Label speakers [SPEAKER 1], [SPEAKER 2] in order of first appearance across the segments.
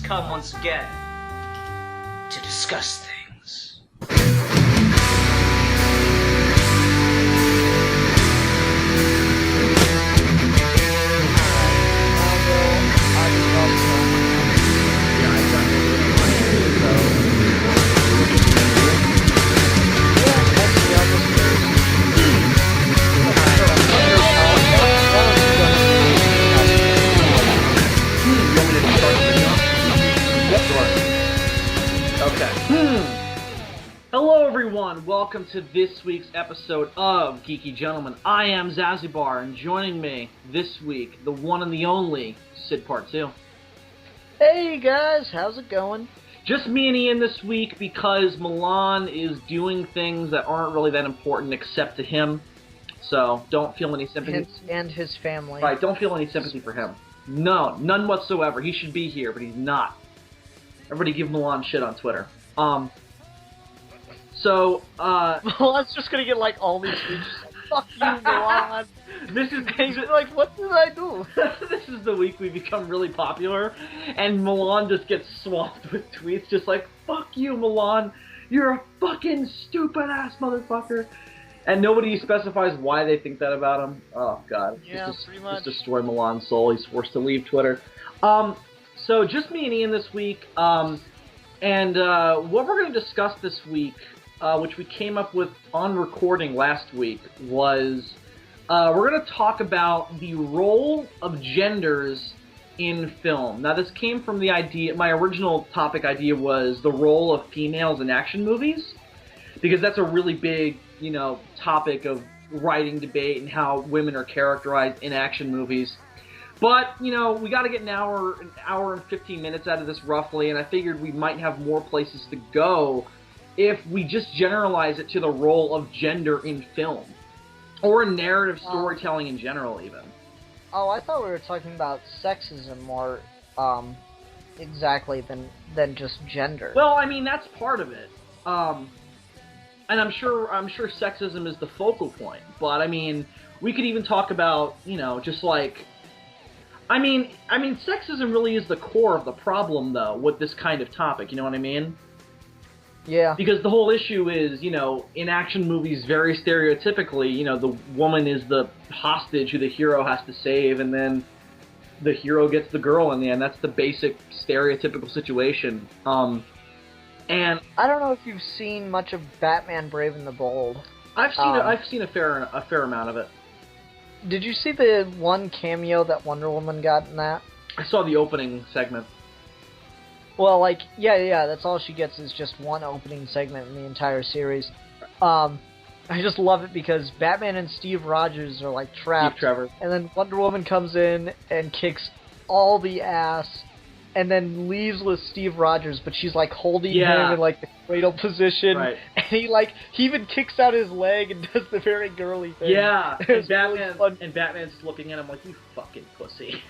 [SPEAKER 1] come once again to discuss things.
[SPEAKER 2] Hello everyone, welcome to this week's episode of Geeky Gentlemen. I am Zazibar, and joining me this week, the one and the only, Sid Part 2.
[SPEAKER 3] Hey guys, how's it going?
[SPEAKER 2] Just me and Ian this week because Milan is doing things that aren't really that important except to him. So, don't feel any sympathy.
[SPEAKER 3] And his family.
[SPEAKER 2] Right, don't feel any sympathy for him. No, none whatsoever. He should be here, but he's not. Everybody give Milan shit on Twitter.
[SPEAKER 3] Milan's just gonna get like all these tweets, like, fuck you, Milan.
[SPEAKER 2] This is
[SPEAKER 3] like, what did I do?
[SPEAKER 2] This is the week we become really popular, and Milan just gets swamped with tweets, just like, fuck you, Milan, you're a fucking stupid ass motherfucker. And nobody specifies why they think that about him. Oh god.
[SPEAKER 3] Yeah, pretty much.
[SPEAKER 2] Just destroy Milan's soul. He's forced to leave Twitter. So just me and Ian this week, and what we're going to discuss this week, which we came up with on recording last week, was we're going to talk about the role of genders in film. Now, this came from the idea, my original topic idea was the role of females in action movies, because that's a really big, topic of writing debate and how women are characterized in action movies. But, we got to get an hour and 15 minutes out of this roughly, and I figured we might have more places to go if we just generalize it to the role of gender in film. Or in narrative storytelling in general, even.
[SPEAKER 3] Oh, I thought we were talking about sexism more, exactly than just gender.
[SPEAKER 2] Well, I mean, that's part of it. And I'm sure sexism is the focal point. But, I mean, we could even talk about, just like... I mean, sexism really is the core of the problem, though, with this kind of topic, you know what I mean?
[SPEAKER 3] Yeah.
[SPEAKER 2] Because the whole issue is, in action movies, very stereotypically, the woman is the hostage who the hero has to save, and then the hero gets the girl in the end. That's the basic stereotypical situation. And
[SPEAKER 3] I don't know if you've seen much of Batman Brave and the Bold.
[SPEAKER 2] I've seen a fair amount of it.
[SPEAKER 3] Did you see the one cameo that Wonder Woman got in that?
[SPEAKER 2] I saw the opening segment.
[SPEAKER 3] Well, yeah, that's all she gets is just one opening segment in the entire series. I just love it because Batman and Steve Rogers are like trapped.
[SPEAKER 2] Steve Trevor.
[SPEAKER 3] And then Wonder Woman comes in and kicks all the ass and then leaves with Steve Rogers, but she's like holding him in like the cradle position.
[SPEAKER 2] Right.
[SPEAKER 3] And he even kicks out his leg and does the very girly thing.
[SPEAKER 2] Yeah.
[SPEAKER 3] And
[SPEAKER 2] Batman's looking at him like, you fucking pussy.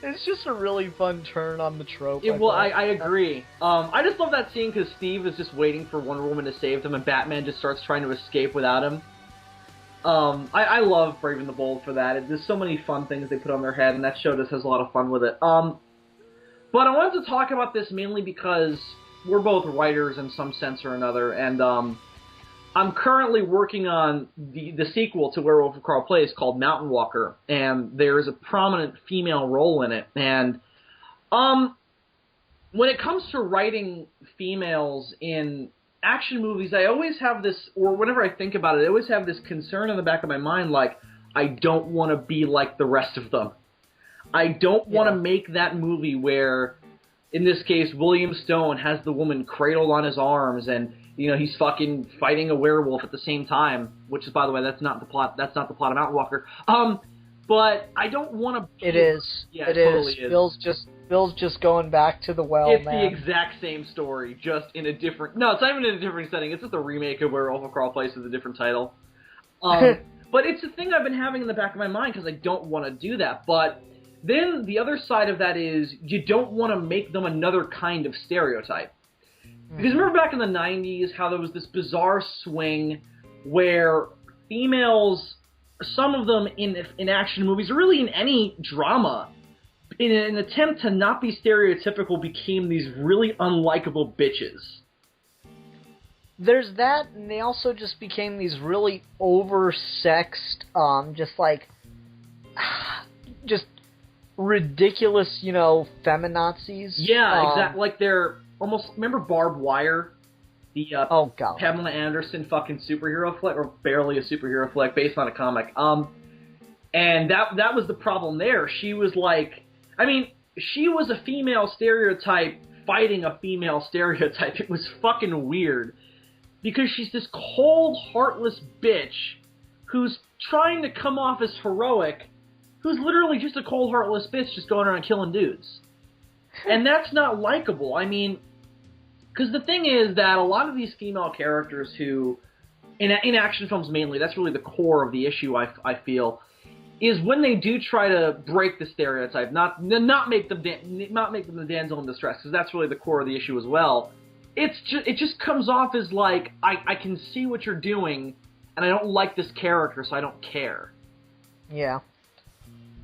[SPEAKER 3] It's just a really fun turn on the trope.
[SPEAKER 2] I agree. I just love that scene because Steve is just waiting for Wonder Woman to save them, and Batman just starts trying to escape without him. I love Brave and the Bold for that. There's so many fun things they put on their head, and that show just has a lot of fun with it. But I wanted to talk about this mainly because we're both writers in some sense or another, and I'm currently working on the sequel to Werewolf of Carl Place called Mountain Walker, and there is a prominent female role in it. And when it comes to writing females in action movies, I always have this, or whenever I think about it, I always have this concern in the back of my mind, like, I don't want to be like the rest of them. I don't want to make that movie where, in this case, William Stone has the woman cradled on his arms and he's fucking fighting a werewolf at the same time, which is, by the way, that's not the plot of Mountain Walker. But I don't want to...
[SPEAKER 3] It is.
[SPEAKER 2] Yeah,
[SPEAKER 3] it
[SPEAKER 2] totally
[SPEAKER 3] is. Bill's just going back to the well,
[SPEAKER 2] It's
[SPEAKER 3] man.
[SPEAKER 2] the exact same story, just in a different... No, it's not even in a different setting. It's just a remake of Werewolf of Carl Place with a different title. But it's a thing I've been having in the back of my mind because I don't want to do that. But then the other side of that is you don't want to make them another kind of stereotype. Because remember back in the 90s how there was this bizarre swing where females, some of them in action movies, or really in any drama, in an attempt to not be stereotypical, became these really unlikable bitches.
[SPEAKER 3] There's that, and they also just became these really oversexed, just ridiculous, feminazis.
[SPEAKER 2] Yeah, exactly. Like they're almost, remember Barbed Wire? The
[SPEAKER 3] oh god,
[SPEAKER 2] Pamela Anderson fucking superhero flick, or barely a superhero flick, based on a comic. And that was the problem there. She was like, she was a female stereotype fighting a female stereotype. It was fucking weird. Because she's this cold, heartless bitch who's trying to come off as heroic, who's literally just a cold, heartless bitch just going around killing dudes. And that's not likable. Because the thing is that a lot of these female characters who, in action films mainly, that's really the core of the issue, I feel, is when they do try to break the stereotype, not make them the damsel in distress, because that's really the core of the issue as well. It just comes off as like, I can see what you're doing, and I don't like this character, so I don't care.
[SPEAKER 3] Yeah.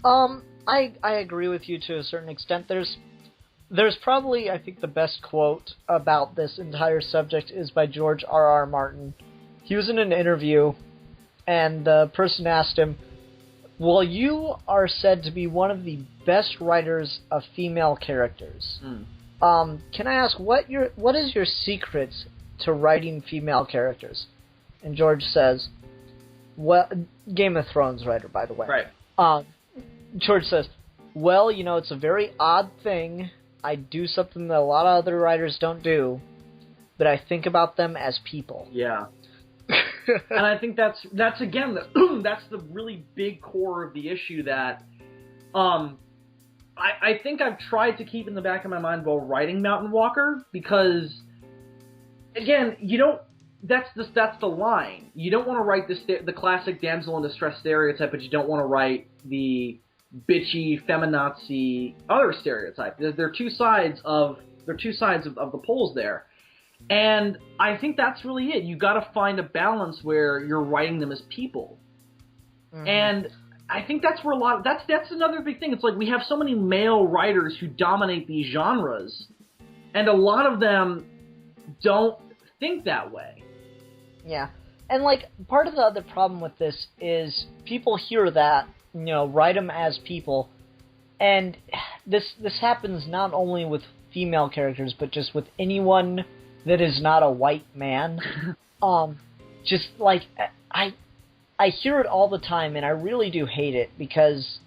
[SPEAKER 3] I agree with you to a certain extent. There's probably, I think, the best quote about this entire subject is by George R.R. Martin. He was in an interview, and the person asked him, well, you are said to be one of the best writers of female characters. Can I ask, what is your secret to writing female characters? And George says, well, Game of Thrones writer, by the way.
[SPEAKER 2] Right.
[SPEAKER 3] George says, well, it's a very odd thing. I do something that a lot of other writers don't do, but I think about them as people.
[SPEAKER 2] Yeah. And I think that's again, that's the really big core of the issue that, I think I've tried to keep in the back of my mind while writing Mountain Walker, because, again, that's the line. You don't want to write the classic damsel in distress stereotype, but you don't want to write the bitchy, feminazi other stereotype. There are two sides of the poles there. And I think that's really it. You gotta find a balance where you're writing them as people. Mm-hmm. And I think that's where that's another big thing. It's like we have so many male writers who dominate these genres, and a lot of them don't think that way.
[SPEAKER 3] Yeah. And part of the other problem with this is people hear that, write them as people, and this happens not only with female characters, but just with anyone that is not a white man. I hear it all the time, and I really do hate it, because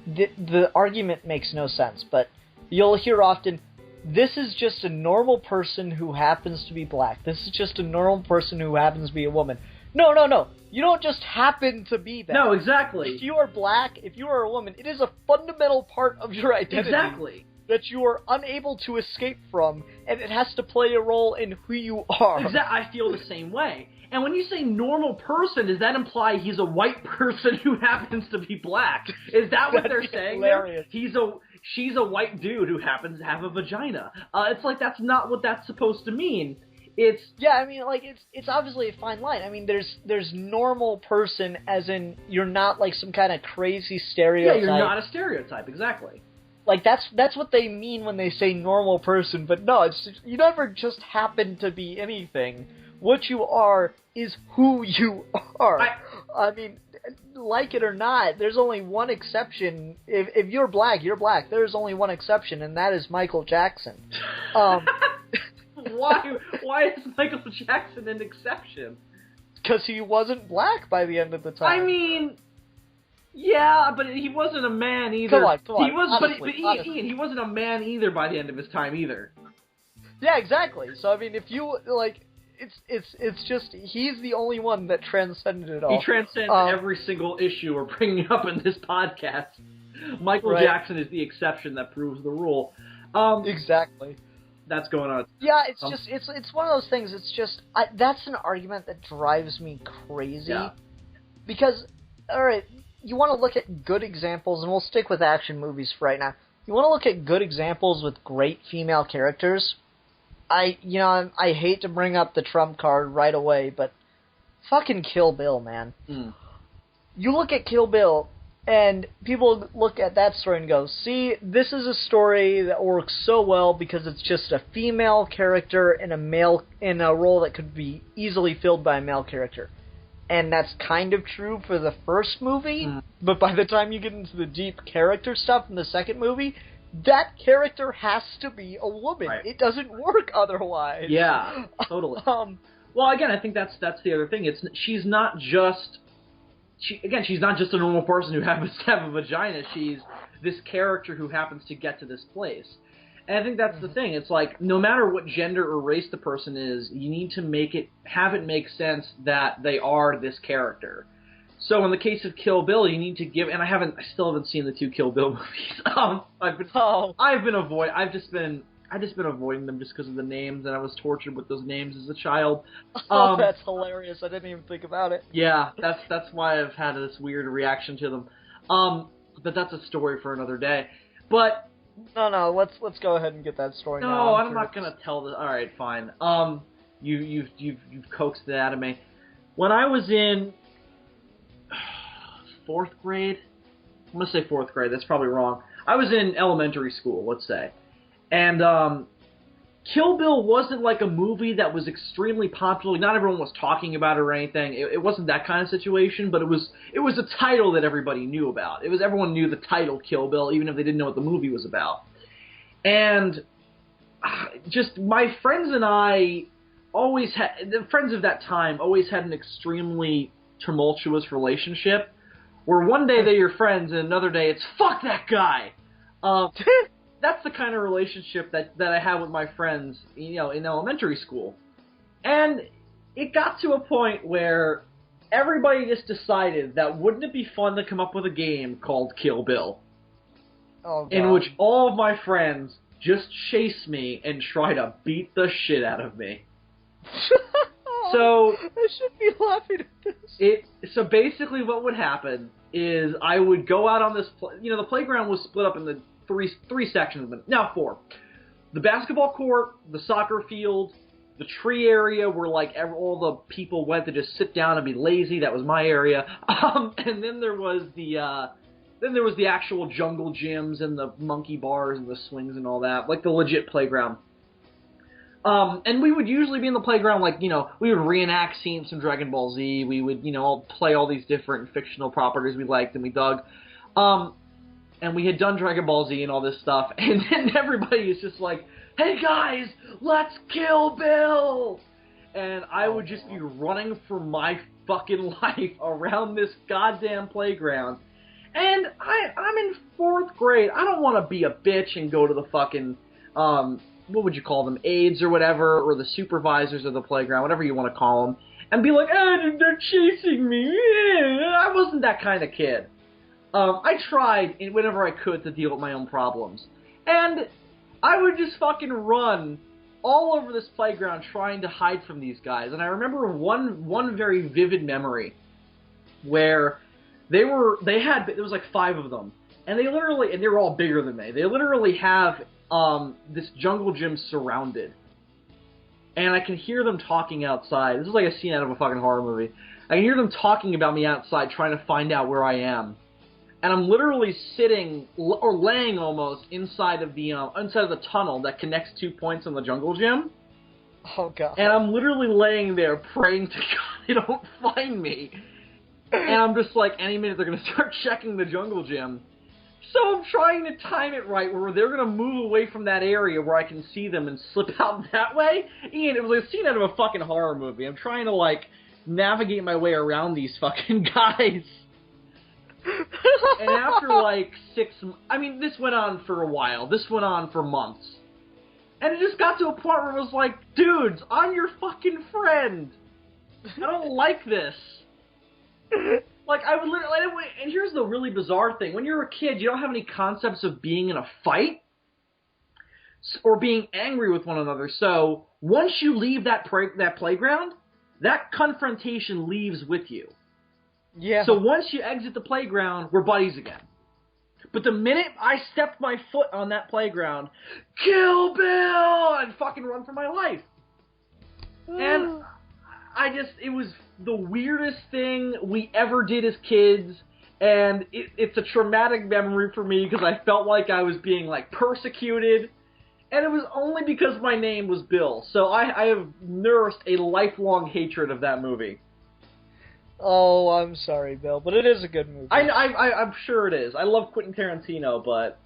[SPEAKER 3] the argument makes no sense, but you'll hear often, this is just a normal person who happens to be black. This is just a normal person who happens to be a woman. No. You don't just happen to be that.
[SPEAKER 2] No, exactly.
[SPEAKER 3] If you are black, if you are a woman, it is a fundamental part of your identity.
[SPEAKER 2] Exactly.
[SPEAKER 3] That you are unable to escape from, and it has to play a role in who you are.
[SPEAKER 2] Exactly. I feel the same way. And when you say normal person, does that imply he's a white person who happens to be black? Is that what they're saying?
[SPEAKER 3] Hilarious.
[SPEAKER 2] She's a white dude who happens to have a vagina. It's like that's not what that's supposed to mean. It's
[SPEAKER 3] it's obviously a fine line. There's normal person, as in you're not like some kind of crazy stereotype.
[SPEAKER 2] Yeah, you're not a stereotype, exactly.
[SPEAKER 3] That's what they mean when they say normal person, but no, it's just, you never just happen to be anything. What you are is who you are. Like it or not, there's only one exception. If you're black, you're black. There's only one exception, and that is Michael Jackson.
[SPEAKER 2] Why is Michael Jackson an exception?
[SPEAKER 3] Because he wasn't black by the end of the time.
[SPEAKER 2] Yeah, but he wasn't a man either.
[SPEAKER 3] Come on.
[SPEAKER 2] Honestly. Ian, he wasn't a man either by the end of his time either.
[SPEAKER 3] Yeah, exactly. So if you it's just he's the only one that transcended it all.
[SPEAKER 2] He transcends every single issue we're bringing up in this podcast. Michael Jackson is the exception that proves the rule.
[SPEAKER 3] Exactly.
[SPEAKER 2] That's going on.
[SPEAKER 3] Yeah, it's just it's one of those things. It's just that's an argument that drives me crazy.
[SPEAKER 2] Yeah.
[SPEAKER 3] Because you want to look at good examples, and we'll stick with action movies for right now. You want to look at good examples with great female characters. I hate to bring up the trump card right away, but fucking Kill Bill, man.
[SPEAKER 2] Mm.
[SPEAKER 3] You look at Kill Bill, And people look at that story and go, see, this is a story that works so well because it's just a female character in a role that could be easily filled by a male character. And that's kind of true for the first movie, but by the time you get into the deep character stuff in the second movie, that character has to be a woman. Right. It doesn't work otherwise.
[SPEAKER 2] Yeah, totally. Well, again, I think that's the other thing. She's not just a normal person who happens to have a vagina. She's this character who happens to get to this place. And I think that's the thing. It's like, no matter what gender or race the person is, you need to have it make sense that they are this character. So in the case of Kill Bill, you need to give, and I still haven't seen the 2 Kill Bill movies. I've just been avoiding them just because of the names, and I was tortured with those names as a child.
[SPEAKER 3] That's hilarious. I didn't even think about it.
[SPEAKER 2] Yeah, that's why I've had this weird reaction to them. But that's a story for another day. But
[SPEAKER 3] no, let's go ahead and get that story now.
[SPEAKER 2] No, I'm not gonna tell this. All right, fine. You've coaxed it out of me. When I was in 4th grade, I'm gonna say 4th grade. That's probably wrong. I was in elementary school, let's say, and Kill Bill wasn't like a movie that was extremely popular. Not everyone was talking about it or anything. It wasn't that kind of situation, but it was a title that everybody knew about. Everyone knew the title Kill Bill, even if they didn't know what the movie was about. And just my friends and I the friends of that time always had an extremely tumultuous relationship, where one day they're your friends and another day it's fuck that guy. That's the kind of relationship that I had with my friends, in elementary school. And it got to a point where everybody just decided that wouldn't it be fun to come up with a game called Kill Bill?
[SPEAKER 3] Oh, God.
[SPEAKER 2] In which all of my friends just chase me and try to beat the shit out of me. So
[SPEAKER 3] I should be laughing at this.
[SPEAKER 2] So basically what would happen is I would go out on this, the playground was split up in the three sections, now 4. The basketball court, the soccer field, the tree area where all the people went to just sit down and be lazy. That was my area. And then there was the actual jungle gyms and the monkey bars and the swings and all that, like the legit playground. And we would usually be in the playground, we would reenact scenes from Dragon Ball Z. We would, play all these different fictional properties we liked and we dug. And we had done Dragon Ball Z and all this stuff, and then everybody is just like, hey guys, let's kill Bill! And I would just be running for my fucking life around this goddamn playground. And I'm in 4th grade. I don't want to be a bitch and go to the fucking, what would you call them, aides or whatever, or the supervisors of the playground, whatever you want to call them, and be like, they're chasing me. I wasn't that kind of kid. I tried whenever I could to deal with my own problems. And I would just fucking run all over this playground trying to hide from these guys. And I remember one very vivid memory where there was like 5 of them. And they were all bigger than me. They literally have this jungle gym surrounded. And I can hear them talking outside. This is like a scene out of a fucking horror movie. I can hear them talking about me outside, trying to find out where I am. And I'm literally sitting, or laying almost, inside of the tunnel that connects 2 points in the jungle gym.
[SPEAKER 3] Oh, God.
[SPEAKER 2] And I'm literally laying there praying to God they don't find me. And I'm just like, any minute they're going to start checking the jungle gym. So I'm trying to time it right where they're going to move away from that area where I can see them and slip out that way. Ian, it was a scene out of a fucking horror movie. I'm trying to, navigate my way around these fucking guys. And after 6 this went on for a while. This went on for months. And it just got to a point where it was like, dudes, I'm your fucking friend. I don't like this. I would literally, and here's the really bizarre thing. When you're a kid, you don't have any concepts of being in a fight or being angry with one another. So once you leave that playground, that confrontation leaves with you.
[SPEAKER 3] Yeah.
[SPEAKER 2] So once you exit the playground, we're buddies again. But the minute I stepped my foot on that playground, Kill Bill! I'd fucking run for my life. And it was the weirdest thing we ever did as kids. And it's a traumatic memory for me because I felt like I was being, like, persecuted. And it was only because my name was Bill. So I have nursed a lifelong hatred of that movie.
[SPEAKER 3] Oh, I'm sorry, Bill, but it is a good movie.
[SPEAKER 2] I'm sure it is. I love Quentin Tarantino, but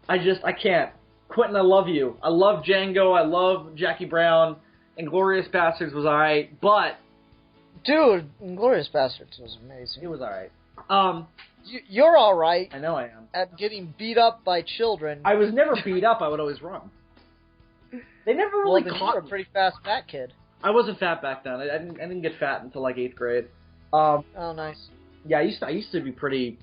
[SPEAKER 2] I can't. Quentin, I love you. I love Django. I love Jackie Brown. Inglourious Basterds was alright, but...
[SPEAKER 3] Dude, Inglourious Basterds was amazing.
[SPEAKER 2] It was alright.
[SPEAKER 3] You're alright.
[SPEAKER 2] I know I am.
[SPEAKER 3] At getting beat up by children.
[SPEAKER 2] I was never beat up. I would always run. They never really
[SPEAKER 3] caught me.
[SPEAKER 2] caught
[SPEAKER 3] You were a pretty fast fat kid.
[SPEAKER 2] I wasn't fat back then. I didn't get fat until like 8th grade.
[SPEAKER 3] Oh, nice.
[SPEAKER 2] Yeah, I used to be pretty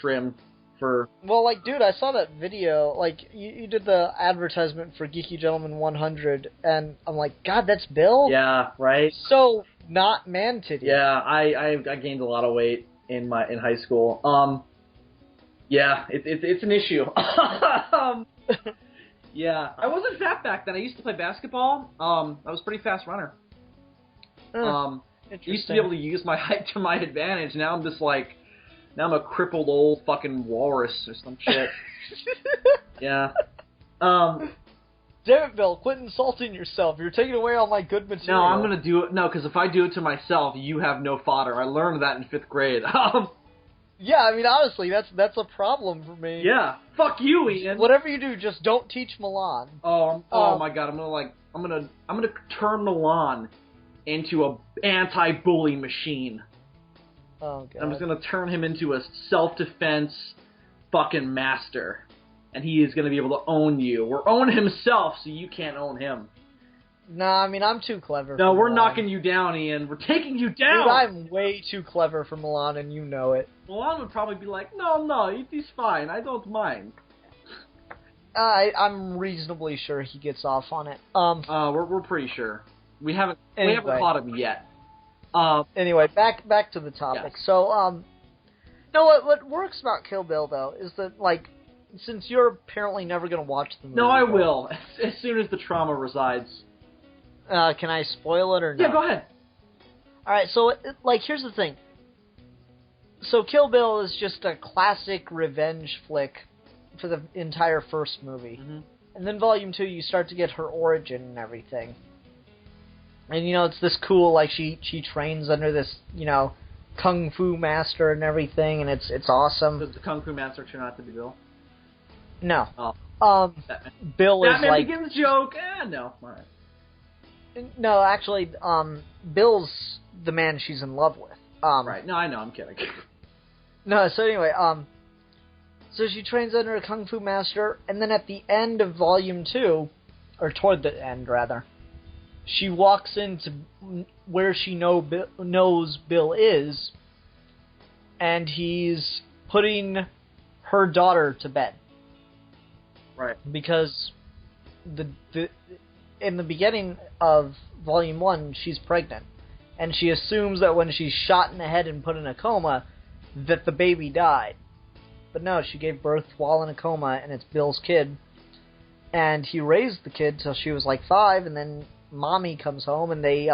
[SPEAKER 2] trim for...
[SPEAKER 3] Well, like, dude, I saw that video. Like, you did the advertisement for Geeky Gentleman 100, and I'm like, God, that's Bill?
[SPEAKER 2] Yeah, right?
[SPEAKER 3] So not man-titty.
[SPEAKER 2] Yeah, I gained a lot of weight in high school. Yeah, it's an issue. Yeah, I wasn't fat back then. I used to play basketball. I was a pretty fast runner. I used to be able to use my height to my advantage. Now I'm just like, now I'm a crippled old fucking walrus or some shit. Yeah.
[SPEAKER 3] Damn it, Bill, quit insulting yourself. You're taking away all my good material.
[SPEAKER 2] No, I'm gonna do it. No, because if I do it to myself, you have no fodder. I learned that in 5th grade.
[SPEAKER 3] Yeah, I mean, honestly, that's a problem for me.
[SPEAKER 2] Yeah. Fuck you, Ian.
[SPEAKER 3] Whatever you do, just don't teach Milan.
[SPEAKER 2] Oh my god, I'm gonna turn Milan into a anti-bully machine.
[SPEAKER 3] Oh god.
[SPEAKER 2] I'm just gonna turn him into a self-defense fucking master. And he is gonna be able to own you. Or own himself so you can't own him.
[SPEAKER 3] Nah, I mean, I'm too clever
[SPEAKER 2] No,
[SPEAKER 3] for
[SPEAKER 2] we're
[SPEAKER 3] Milan.
[SPEAKER 2] knocking you down, Ian. We're taking you down!
[SPEAKER 3] Dude, I'm way too clever for Milan, and you know it.
[SPEAKER 2] Milan would probably be like, no, he's fine. I don't mind.
[SPEAKER 3] I'm reasonably sure he gets off on it.
[SPEAKER 2] We're pretty sure. We haven't caught him yet.
[SPEAKER 3] Anyway, back to the topic.
[SPEAKER 2] Yes.
[SPEAKER 3] So, no, what works about Kill Bill, though, is that, like, since you're apparently never going to watch the movie...
[SPEAKER 2] No, I will, as soon as the trauma resides.
[SPEAKER 3] Can I spoil it or not?
[SPEAKER 2] Yeah, go ahead.
[SPEAKER 3] Alright, so, like, here's the thing. So, Kill Bill is just a classic revenge flick for the entire first movie.
[SPEAKER 2] Mm-hmm.
[SPEAKER 3] And then Volume 2, you start to get her origin and everything. And, you know, it's this cool, like, she trains under this, you know, Kung Fu master and everything, and it's awesome.
[SPEAKER 2] Does the Kung Fu master turn out to be Bill?
[SPEAKER 3] No.
[SPEAKER 2] Oh.
[SPEAKER 3] Bill is
[SPEAKER 2] Batman
[SPEAKER 3] like...
[SPEAKER 2] Begins joke? No. Alright.
[SPEAKER 3] No, actually, Bill's the man she's in love with.
[SPEAKER 2] Right. No, I know. I'm kidding.
[SPEAKER 3] No, so anyway, so she trains under a Kung Fu master, and then at the end of Volume 2, or toward the end, rather, she walks into where she knows Bill is, and he's putting her daughter to bed.
[SPEAKER 2] Right.
[SPEAKER 3] Because in the beginning of Volume 1, she's pregnant. And she assumes that when she's shot in the head and put in a coma, that the baby died. But no, she gave birth while in a coma, and it's Bill's kid. And he raised the kid till she was like 5, and then Mommy comes home, and they,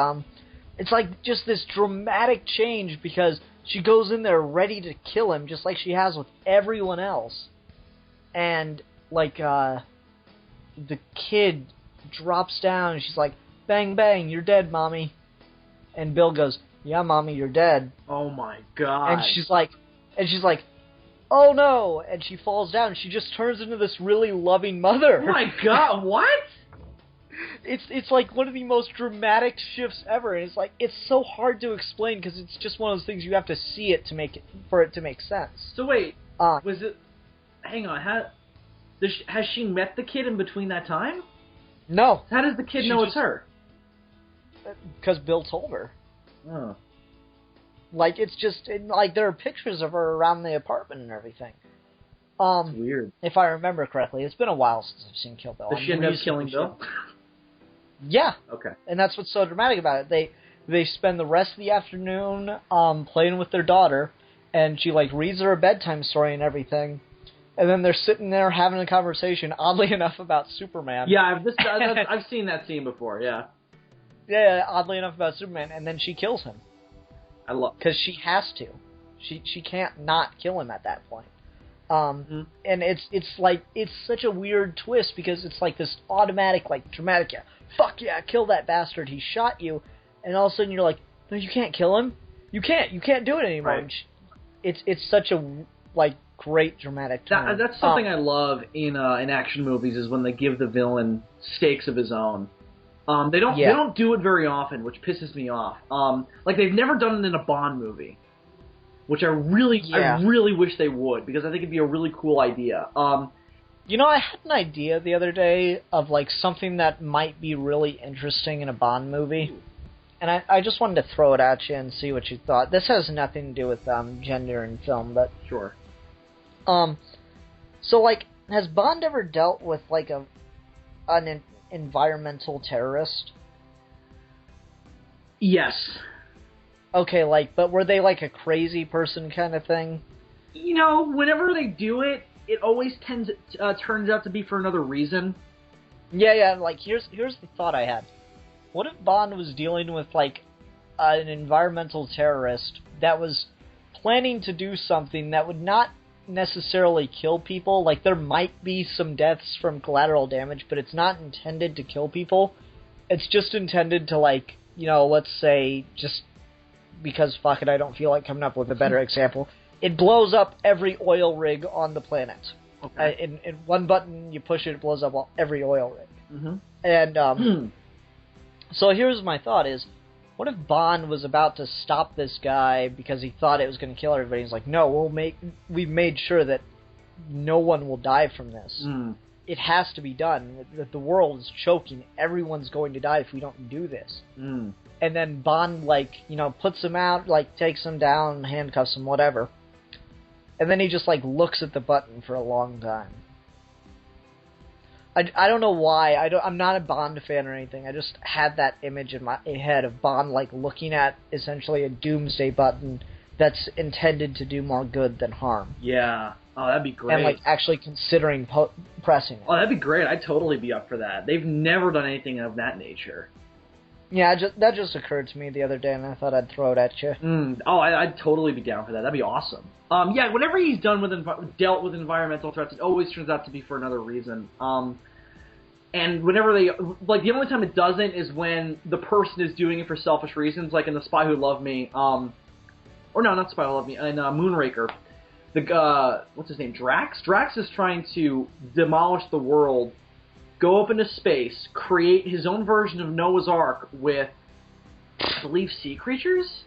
[SPEAKER 3] it's like just this dramatic change, because she goes in there ready to kill him, just like she has with everyone else. And, like, the kid drops down, and she's like, bang, bang, you're dead, Mommy. And Bill goes, yeah, Mommy, you're dead.
[SPEAKER 2] Oh my god.
[SPEAKER 3] And she's like, oh no, and she falls down, and she just turns into this really loving mother.
[SPEAKER 2] Oh my god, what?
[SPEAKER 3] It's like one of the most dramatic shifts ever, and it's so hard to explain, because it's just one of those things you have to see it for it to make sense.
[SPEAKER 2] So wait, hang on, has she met the kid in between that time?
[SPEAKER 3] No.
[SPEAKER 2] How does the kid know it's her?
[SPEAKER 3] Because Bill told her.
[SPEAKER 2] Oh.
[SPEAKER 3] Like, it's just, like, there are pictures of her around the apartment and everything.
[SPEAKER 2] It's weird.
[SPEAKER 3] If I remember correctly. It's been a while since I've seen Kill Bill.
[SPEAKER 2] Does she end up killing Bill?
[SPEAKER 3] Yeah.
[SPEAKER 2] Okay.
[SPEAKER 3] And that's what's so dramatic about it. They spend the rest of the afternoon playing with their daughter, and she, like, reads her a bedtime story and everything. And then they're sitting there having a conversation, oddly enough, about Superman.
[SPEAKER 2] Yeah, I've seen that scene before, yeah.
[SPEAKER 3] Yeah, oddly enough about Superman, and then she kills him.
[SPEAKER 2] I love...
[SPEAKER 3] Because she has to. She can't not kill him at that point. And it's such a weird twist because it's like this automatic, like, dramatic, yeah, fuck yeah, kill that bastard, he shot you, and all of a sudden you're like, no, you can't kill him. You can't do it anymore.
[SPEAKER 2] Right.
[SPEAKER 3] It's such a, like, great dramatic turn.
[SPEAKER 2] That's something I love in action movies is when they give the villain stakes of his own. They don't do it very often, which pisses me off. Like they've never done it in a Bond movie, which I really wish they would, because I think it'd be a really cool idea.
[SPEAKER 3] You know, I had an idea the other day of like something that might be really interesting in a Bond movie. And I just wanted to throw it at you and see what you thought. This has nothing to do with gender in film, but
[SPEAKER 2] sure.
[SPEAKER 3] So like, has Bond ever dealt with like an environmental terrorist?
[SPEAKER 2] Yes.
[SPEAKER 3] Okay, like, but were they like a crazy person kind of thing?
[SPEAKER 2] You know, whenever they do it, it always turns out to be for another reason.
[SPEAKER 3] Yeah. Like, here's the thought I had. What if Bond was dealing with like an environmental terrorist that was planning to do something that would not necessarily kill people? Like, there might be some deaths from collateral damage, but it's not intended to kill people. It's just intended to, like, you know, let's say, just because fuck it, I don't feel like coming up with a better example. It blows up every oil rig on the planet.
[SPEAKER 2] Okay.
[SPEAKER 3] In one button, you push it, it blows up every oil rig.
[SPEAKER 2] Mm-hmm.
[SPEAKER 3] And so here's my thought is, what if Bond was about to stop this guy because he thought it was going to kill everybody? He's like, no, we've made sure that no one will die from this. It has to be done. The world is choking. Everyone's going to die if we don't do this. And then Bond, like, you know, puts him out, like, takes him down, handcuffs him, whatever. And then he just, like, looks at the button for a long time. I don't know why. I'm not a Bond fan or anything. I just had that image in my head of Bond, like, looking at essentially a doomsday button that's intended to do more good than harm.
[SPEAKER 2] Yeah. Oh, that'd be great.
[SPEAKER 3] And, like, actually considering pressing it.
[SPEAKER 2] Oh, that'd be great. I'd totally be up for that. They've never done anything of that nature.
[SPEAKER 3] Yeah, that just occurred to me the other day, and I thought I'd throw it at you.
[SPEAKER 2] Oh, I'd totally be down for that. That'd be awesome. Yeah, whenever he's dealt with environmental threats, it always turns out to be for another reason. And whenever they, like, the only time it doesn't is when the person is doing it for selfish reasons, like in The Spy Who Loved Me, or no, not Spy Who Loved Me, in Moonraker. What's his name, Drax? Drax is trying to demolish the world, go up into space, create his own version of Noah's Ark with, I believe, sea creatures?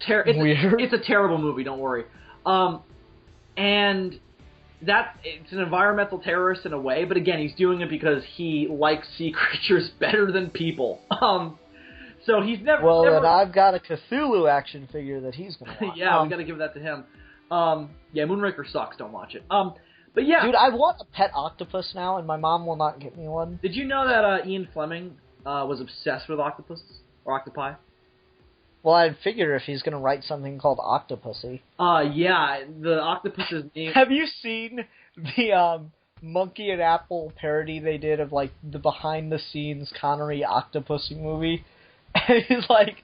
[SPEAKER 3] Weird.
[SPEAKER 2] It's a terrible movie, don't worry. And it's an environmental terrorist in a way, but again, he's doing it because he likes sea creatures better than people. So he's never...
[SPEAKER 3] Well, then I've got a Cthulhu action figure that he's going to want.
[SPEAKER 2] Yeah, we got to give that to him. Yeah, Moonraker sucks, don't watch it. But yeah.
[SPEAKER 3] Dude, I want a pet octopus now, and my mom will not get me one.
[SPEAKER 2] Did you know that Ian Fleming was obsessed with octopuses? Or octopi?
[SPEAKER 3] Well, I'd figure if he's going to write something called Octopussy.
[SPEAKER 2] Yeah, the octopus's name...
[SPEAKER 3] Have you seen the Monkey and Apple parody they did of, like, the behind-the-scenes Connery Octopussy movie? And he's like...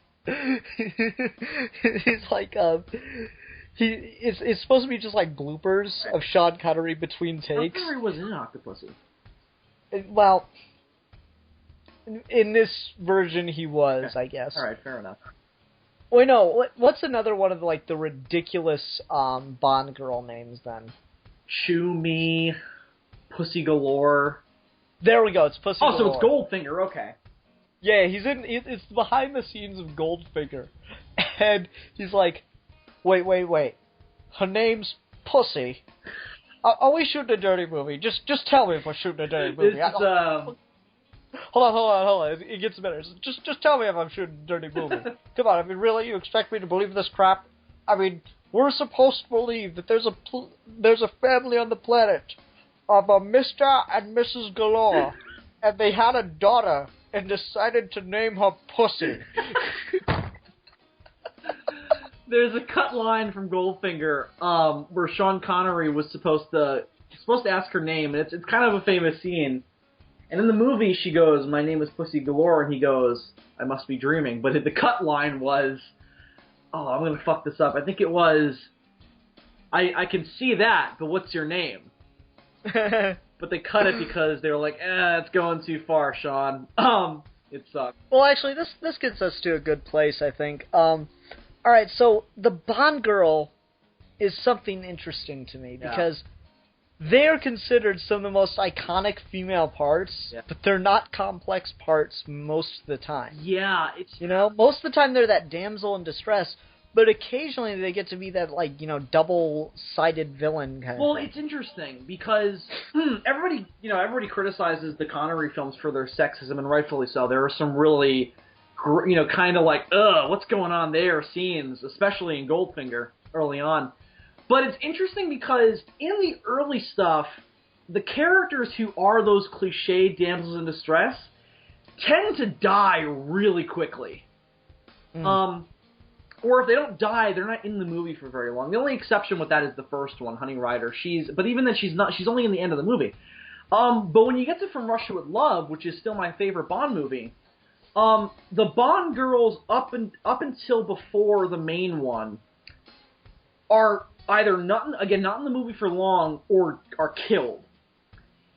[SPEAKER 3] It's supposed to be just like bloopers of Sean Connery between takes.
[SPEAKER 2] Connery was in Octopussy.
[SPEAKER 3] Well, in this version he was, okay. I guess.
[SPEAKER 2] Alright, fair enough.
[SPEAKER 3] Wait, no, what's another one of the, like, the ridiculous Bond girl names then?
[SPEAKER 2] Chew Me, Pussy Galore.
[SPEAKER 3] There we go, it's Pussy Galore.
[SPEAKER 2] Oh, so it's Goldfinger, okay.
[SPEAKER 3] Yeah, it's behind the scenes of Goldfinger. And he's like, Wait. Her name's Pussy. Are we shooting a dirty movie? Just tell me if we're shooting a dirty movie. Hold on. It gets better. Just tell me if I'm shooting a dirty movie. Come on, I mean, really? You expect me to believe this crap? I mean, we're supposed to believe that there's a family on the planet of a Mr. and Mrs. Galore, and they had a daughter and decided to name her Pussy.
[SPEAKER 2] There's a cut line from Goldfinger where Sean Connery was supposed to ask her name, and it's kind of a famous scene. And in the movie, she goes, "My name is Pussy Galore," and he goes, "I must be dreaming." But the cut line was, oh, I'm going to fuck this up. I think it was, I can see that, but what's your name? But they cut it because they were like, it's going too far, Sean. It sucks.
[SPEAKER 3] Well, actually, this gets us to a good place, I think. Alright, so the Bond girl is something interesting to me, because they're considered some of the most iconic female parts, but they're not complex parts most of the time.
[SPEAKER 2] Yeah, it's...
[SPEAKER 3] You know, most of the time they're that damsel in distress, but occasionally they get to be that, like, you know, double-sided villain kind of thing.
[SPEAKER 2] Well, it's interesting, because everybody criticizes the Connery films for their sexism, and rightfully so. There are some really, kind of like, what's going on there scenes, especially in Goldfinger early on. But it's interesting because in the early stuff, the characters who are those cliched damsels in distress tend to die really quickly. Or if they don't die, they're not in the movie for very long. The only exception with that is the first one, Honey Rider. But even then, she's only in the end of the movie. But when you get to From Russia with Love, which is still my favorite Bond movie, the Bond girls up until before the main one are either not in the movie for long or are killed.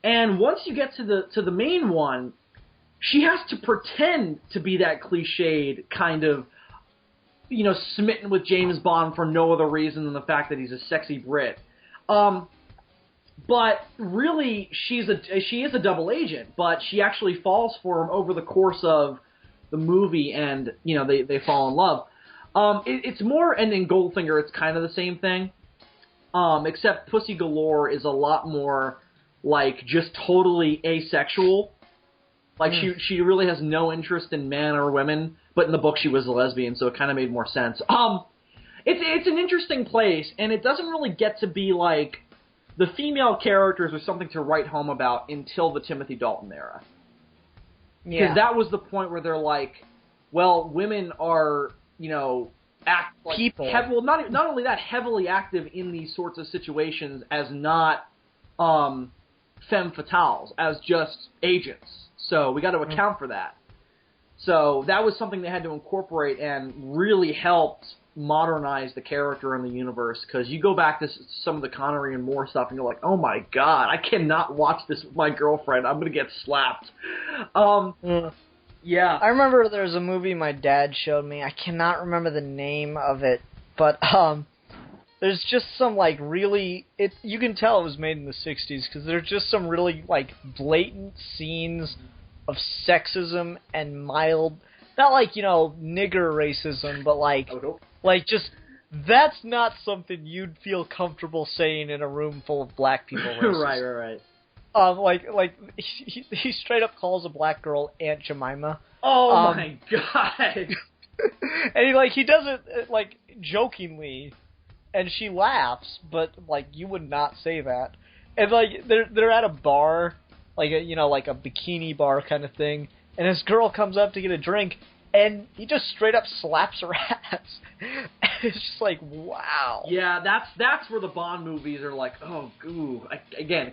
[SPEAKER 2] And once you get to the main one, she has to pretend to be that cliched kind of, smitten with James Bond for no other reason than the fact that he's a sexy Brit. But really, she is a double agent, but she actually falls for him over the course of the movie, and, they fall in love. It's more, and in Goldfinger, it's kind of the same thing. Except Pussy Galore is a lot more, like, just totally asexual. Like, she really has no interest in men or women, but in the book she was a lesbian, so it kind of made more sense. It's an interesting place, and it doesn't really get to be, like, the female characters are something to write home about until the Timothy Dalton era. Because that was the point where they're like, well, women are, act like
[SPEAKER 3] people.
[SPEAKER 2] Not only that, heavily active in these sorts of situations as not femme fatales, as just agents. So we got to account for that. So that was something they had to incorporate and really helped modernize the character in the universe, because you go back to some of the Connery and Moore stuff and you're like, oh my god, I cannot watch this with my girlfriend. I'm going to get slapped. Yeah.
[SPEAKER 3] I remember there was a movie my dad showed me. I cannot remember the name of it, but there's just some, like, really... you can tell it was made in the 60s, because there's just some really, like, blatant scenes of sexism and mild... Not like, nigger racism, but like... just... That's not something you'd feel comfortable saying in a room full of black people.
[SPEAKER 2] Right.
[SPEAKER 3] He straight up calls a black girl Aunt Jemima.
[SPEAKER 2] Oh my god!
[SPEAKER 3] And he does it, like, jokingly, and she laughs, but, like, you would not say that. And, like, they're at a bar, like a bikini bar kind of thing, and this girl comes up to get a drink, and he just straight up slaps her ass. It's just like, wow.
[SPEAKER 2] Yeah, that's where the Bond movies are like, oh, goo. I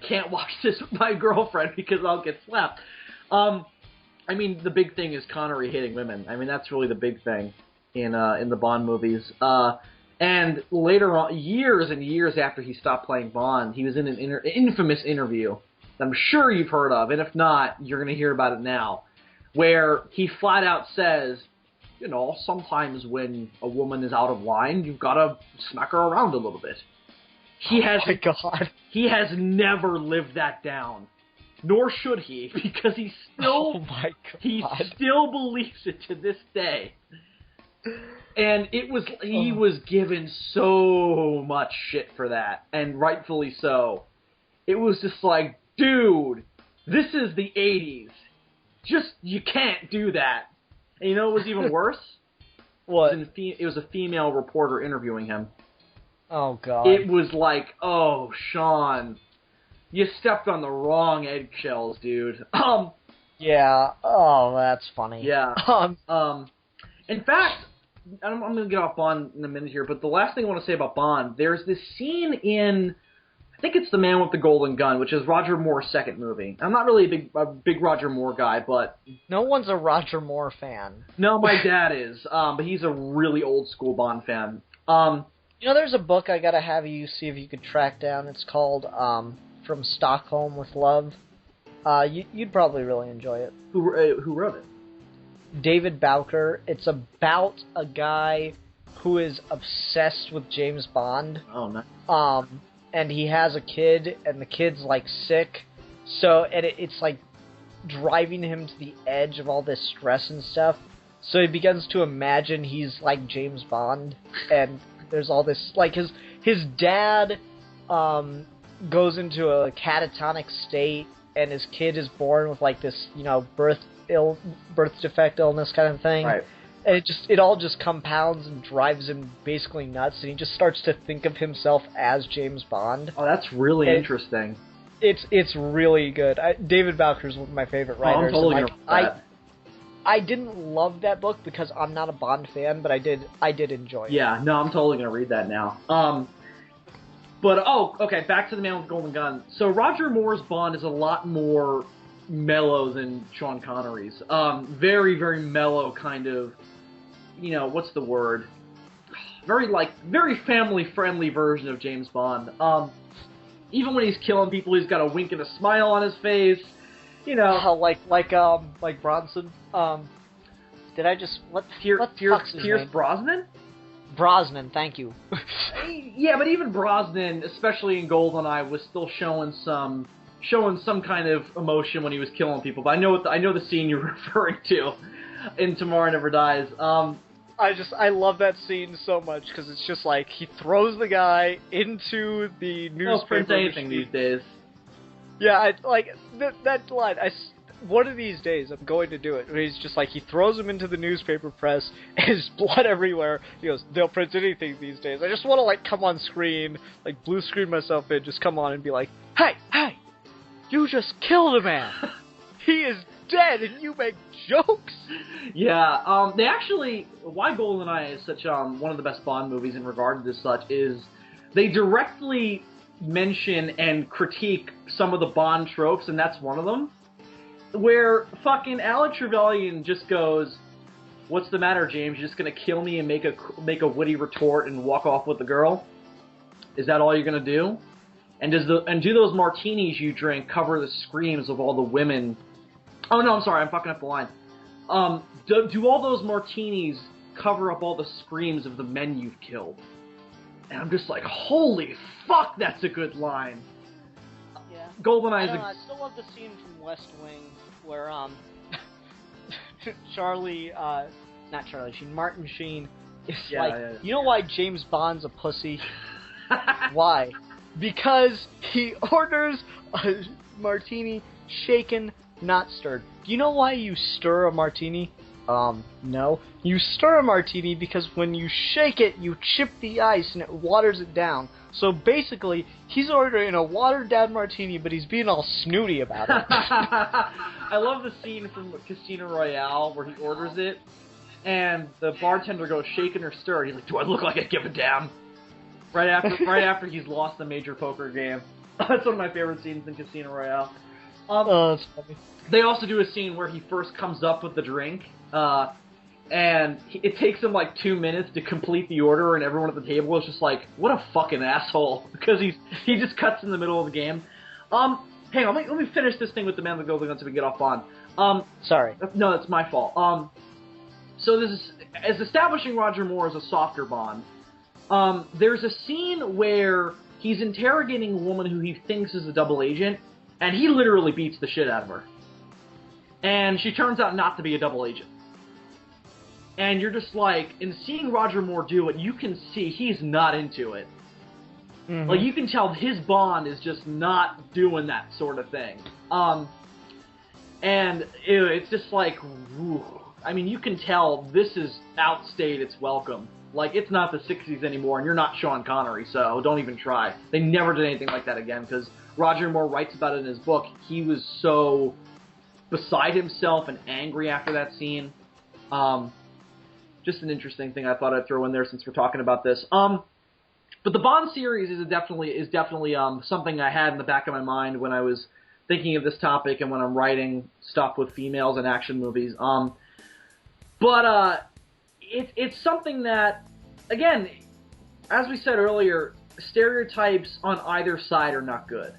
[SPEAKER 2] can't watch this with my girlfriend because I'll get slapped. I mean, the big thing is Connery hitting women. I mean, that's really the big thing in the Bond movies. And later on, years and years after he stopped playing Bond, he was in an infamous interview that I'm sure you've heard of, and if not, you're going to hear about it now, where he flat out says, sometimes when a woman is out of line, you've got to smack her around a little bit. He has never lived that down. Nor should he, because he still still believes it to this day. And he was given so much shit for that, and rightfully so. It was just like, dude, this is the 80s. You can't do that. And you know what was even worse?
[SPEAKER 3] What?
[SPEAKER 2] It was a female reporter interviewing him.
[SPEAKER 3] Oh, God.
[SPEAKER 2] It was like, oh, Sean, you stepped on the wrong eggshells, dude.
[SPEAKER 3] Yeah. Oh, that's funny.
[SPEAKER 2] Yeah. In fact, I'm going to get off Bond in a minute here, but the last thing I want to say about Bond, there's this scene in, I think it's The Man with the Golden Gun, which is Roger Moore's second movie. I'm not really a big Roger Moore guy, but...
[SPEAKER 3] No one's a Roger Moore fan.
[SPEAKER 2] No, my dad is, but he's a really old school Bond fan.
[SPEAKER 3] You know, there's a book I gotta have you see if you could track down. It's called From Stockholm with Love. You'd probably really enjoy it.
[SPEAKER 2] Who wrote it?
[SPEAKER 3] David Bowker. It's about a guy who is obsessed with James Bond.
[SPEAKER 2] Oh, nice.
[SPEAKER 3] And he has a kid, and the kid's, like, sick. So, and it's, like, driving him to the edge of all this stress and stuff. So he begins to imagine he's like James Bond, and there's all this, like, his dad goes into a catatonic state, and his kid is born with, like, this, you know, birth defect illness kind of thing.
[SPEAKER 2] Right.
[SPEAKER 3] And it all just compounds and drives him basically nuts, and he just starts to think of himself as James Bond.
[SPEAKER 2] Oh, that's really interesting.
[SPEAKER 3] It's really good. David Bowker's one of my favorite writers.
[SPEAKER 2] I'm totally gonna read that.
[SPEAKER 3] I didn't love that book because I'm not a Bond fan, but I did enjoy it.
[SPEAKER 2] Yeah, no, I'm totally gonna read that now. Okay, back to The Man with the Golden Gun. So Roger Moore's Bond is a lot more mellow than Sean Connery's. Very, very mellow kind of, you know, what's the word? Very family-friendly version of James Bond. Even when he's killing people, he's got a wink and a smile on his face. You know,
[SPEAKER 3] like Bronson. Did I just what
[SPEAKER 2] Pierce Brosnan?
[SPEAKER 3] Brosnan, thank you.
[SPEAKER 2] Yeah, but even Brosnan, especially in GoldenEye, was still showing some kind of emotion when he was killing people. But I know the scene you're referring to in Tomorrow Never Dies.
[SPEAKER 3] I love that scene so much because it's just like he throws the guy into the newspaper.
[SPEAKER 2] Print anything these days.
[SPEAKER 3] Yeah, that line. One of these days, I'm going to do it. He's just like, he throws him into the newspaper press, and there's blood everywhere. He goes, they'll print anything these days. I just want to, like, come on screen, like, blue screen myself in, just come on and be like, hey, you just killed a man. He is dead, and you make jokes.
[SPEAKER 2] Yeah, they actually, why GoldenEye is such one of the best Bond movies in regard to this such is they directly mention and critique some of the Bond tropes, and that's one of them. Where fucking Alec Trevelyan just goes, "What's the matter, James? You're just gonna kill me and make a witty retort and walk off with the girl? Is that all you're gonna do? And do those martinis you drink cover the screams of all the women? Oh no, I'm sorry, I'm fucking up the line. Do all those martinis cover up all the screams of the men you've killed?" And I'm just like, holy fuck, that's a good line.
[SPEAKER 3] Yeah.
[SPEAKER 2] GoldenEye
[SPEAKER 3] I still love the scene from West Wing where Martin Sheen is you know why James Bond's a pussy? Why? Because he orders a martini shaken, not stirred. Do you know why you stir a martini? No. You stir a martini because when you shake it, you chip the ice and it waters it down. So basically, he's ordering a watered-down martini, but he's being all snooty about it.
[SPEAKER 2] I love the scene from Casino Royale where he orders it, and the bartender goes, shaken or stirred. He's like, do I look like I give a damn? Right after he's lost a major poker game. That's one of my favorite scenes in Casino Royale.
[SPEAKER 3] That's funny.
[SPEAKER 2] They also do a scene where he first comes up with the drink, and it takes him like 2 minutes to complete the order, and everyone at the table is just like, what a fucking asshole, because he just cuts in the middle of the game. Hang on, let me finish this thing with the Man with the Golden Gun so we can get off Bond.
[SPEAKER 3] Sorry.
[SPEAKER 2] No, it's my fault. So this is, as establishing Roger Moore as a softer Bond, there's a scene where he's interrogating a woman who he thinks is a double agent, and he literally beats the shit out of her. And she turns out not to be a double agent. And you're just like, in seeing Roger Moore do it, you can see he's not into it. Mm-hmm. Like, you can tell his Bond is just not doing that sort of thing. And it's just like, whew. I mean, you can tell this is outstayed its welcome. Like, it's not the 60s anymore, and you're not Sean Connery, so don't even try. They never did anything like that again, because Roger Moore writes about it in his book. He was so beside himself and angry after that scene. Just an interesting thing I thought I'd throw in there since we're talking about this. But the Bond series is definitely something I had in the back of my mind when I was thinking of this topic and when I'm writing stuff with females and action movies. But it's something that, again, as we said earlier, stereotypes on either side are not good.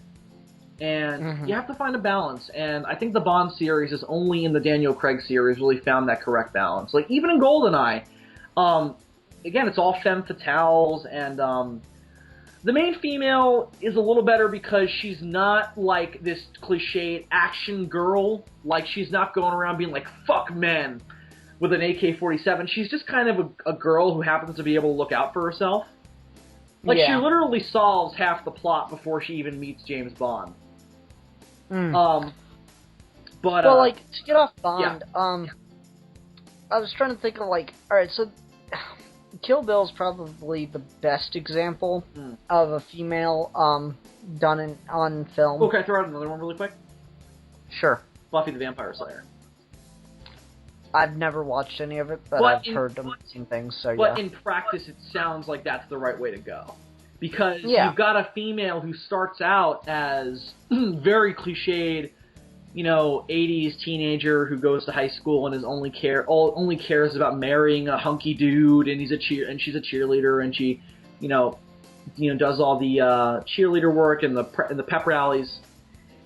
[SPEAKER 2] And you have to find a balance. And I think the Bond series is only in the Daniel Craig series really found that correct balance. Like, even in GoldenEye, again, it's all femme fatales, and the main female is a little better because she's not like this cliched action girl. Like, she's not going around being like, fuck men, with an AK-47. She's just kind of a girl who happens to be able to look out for herself. Like, she literally solves half the plot before she even meets James Bond. But
[SPEAKER 3] well, like, to get off Bond, I was trying to think of, like, alright, so Kill Bill is probably the best example of a female done on film.
[SPEAKER 2] Oh, can I throw out another one really quick?
[SPEAKER 3] Sure.
[SPEAKER 2] Buffy the Vampire Slayer.
[SPEAKER 3] I've never watched any of it, but I've heard amazing things, so
[SPEAKER 2] But in practice, it sounds like that's the right way to go. Because you've got a female who starts out as very cliched, 80s teenager who goes to high school and is only cares about marrying a hunky dude, and she's a cheerleader, and she, does all the cheerleader work and the pep rallies,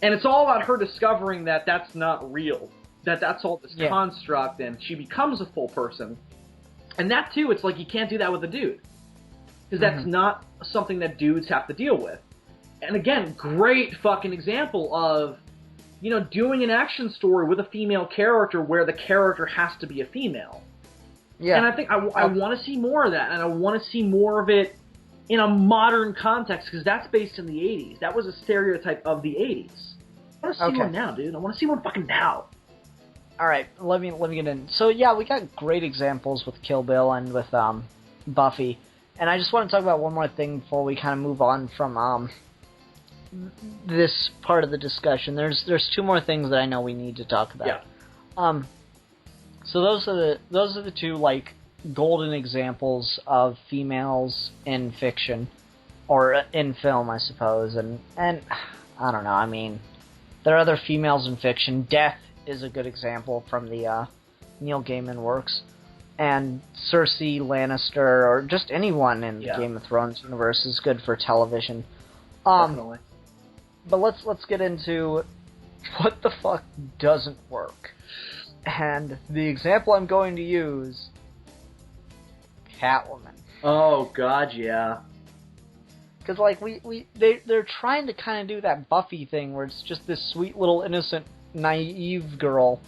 [SPEAKER 2] and it's all about her discovering that that's not real, that's all this construct, and she becomes a full person. And that too, it's like you can't do that with a dude, because that's not something that dudes have to deal with. And again, great fucking example of doing an action story with a female character where the character has to be a female. Yeah. And I think I want to see more of that, and I want to see more of it in a modern context, because that's based in the 80s. That was a stereotype of the 80s. I want to see one now, dude. I want to see one fucking now.
[SPEAKER 3] Alright, let me get in. So, yeah, we got great examples with Kill Bill and with Buffy. And I just want to talk about one more thing before we kind of move on from this part of the discussion. There's two more things that I know we need to talk about.
[SPEAKER 2] Yeah.
[SPEAKER 3] So those are the two, like, golden examples of females in fiction, or in film, I suppose. And I don't know. I mean, there are other females in fiction. Death is a good example from the Neil Gaiman works. And Cersei Lannister, or just anyone in the Game of Thrones universe, is good for television.
[SPEAKER 2] Definitely.
[SPEAKER 3] But let's get into what the fuck doesn't work. And the example I'm going to use, Catwoman.
[SPEAKER 2] Oh god, yeah.
[SPEAKER 3] Because like they're trying to kind of do that Buffy thing where it's just this sweet little innocent, naive girl,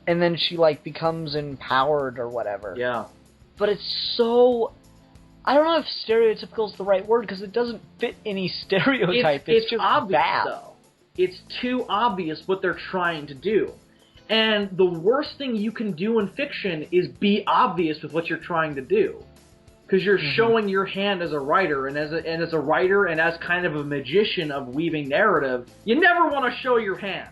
[SPEAKER 3] and then she like becomes empowered or whatever.
[SPEAKER 2] Yeah.
[SPEAKER 3] But it's so, I don't know if stereotypical is the right word, because it doesn't fit any stereotype. It's just
[SPEAKER 2] obvious,
[SPEAKER 3] bad.
[SPEAKER 2] Though. It's too obvious what they're trying to do. And the worst thing you can do in fiction is be obvious with what you're trying to do. Because you're showing your hand as a writer, and as a writer and as kind of a magician of weaving narrative, you never want to show your hand.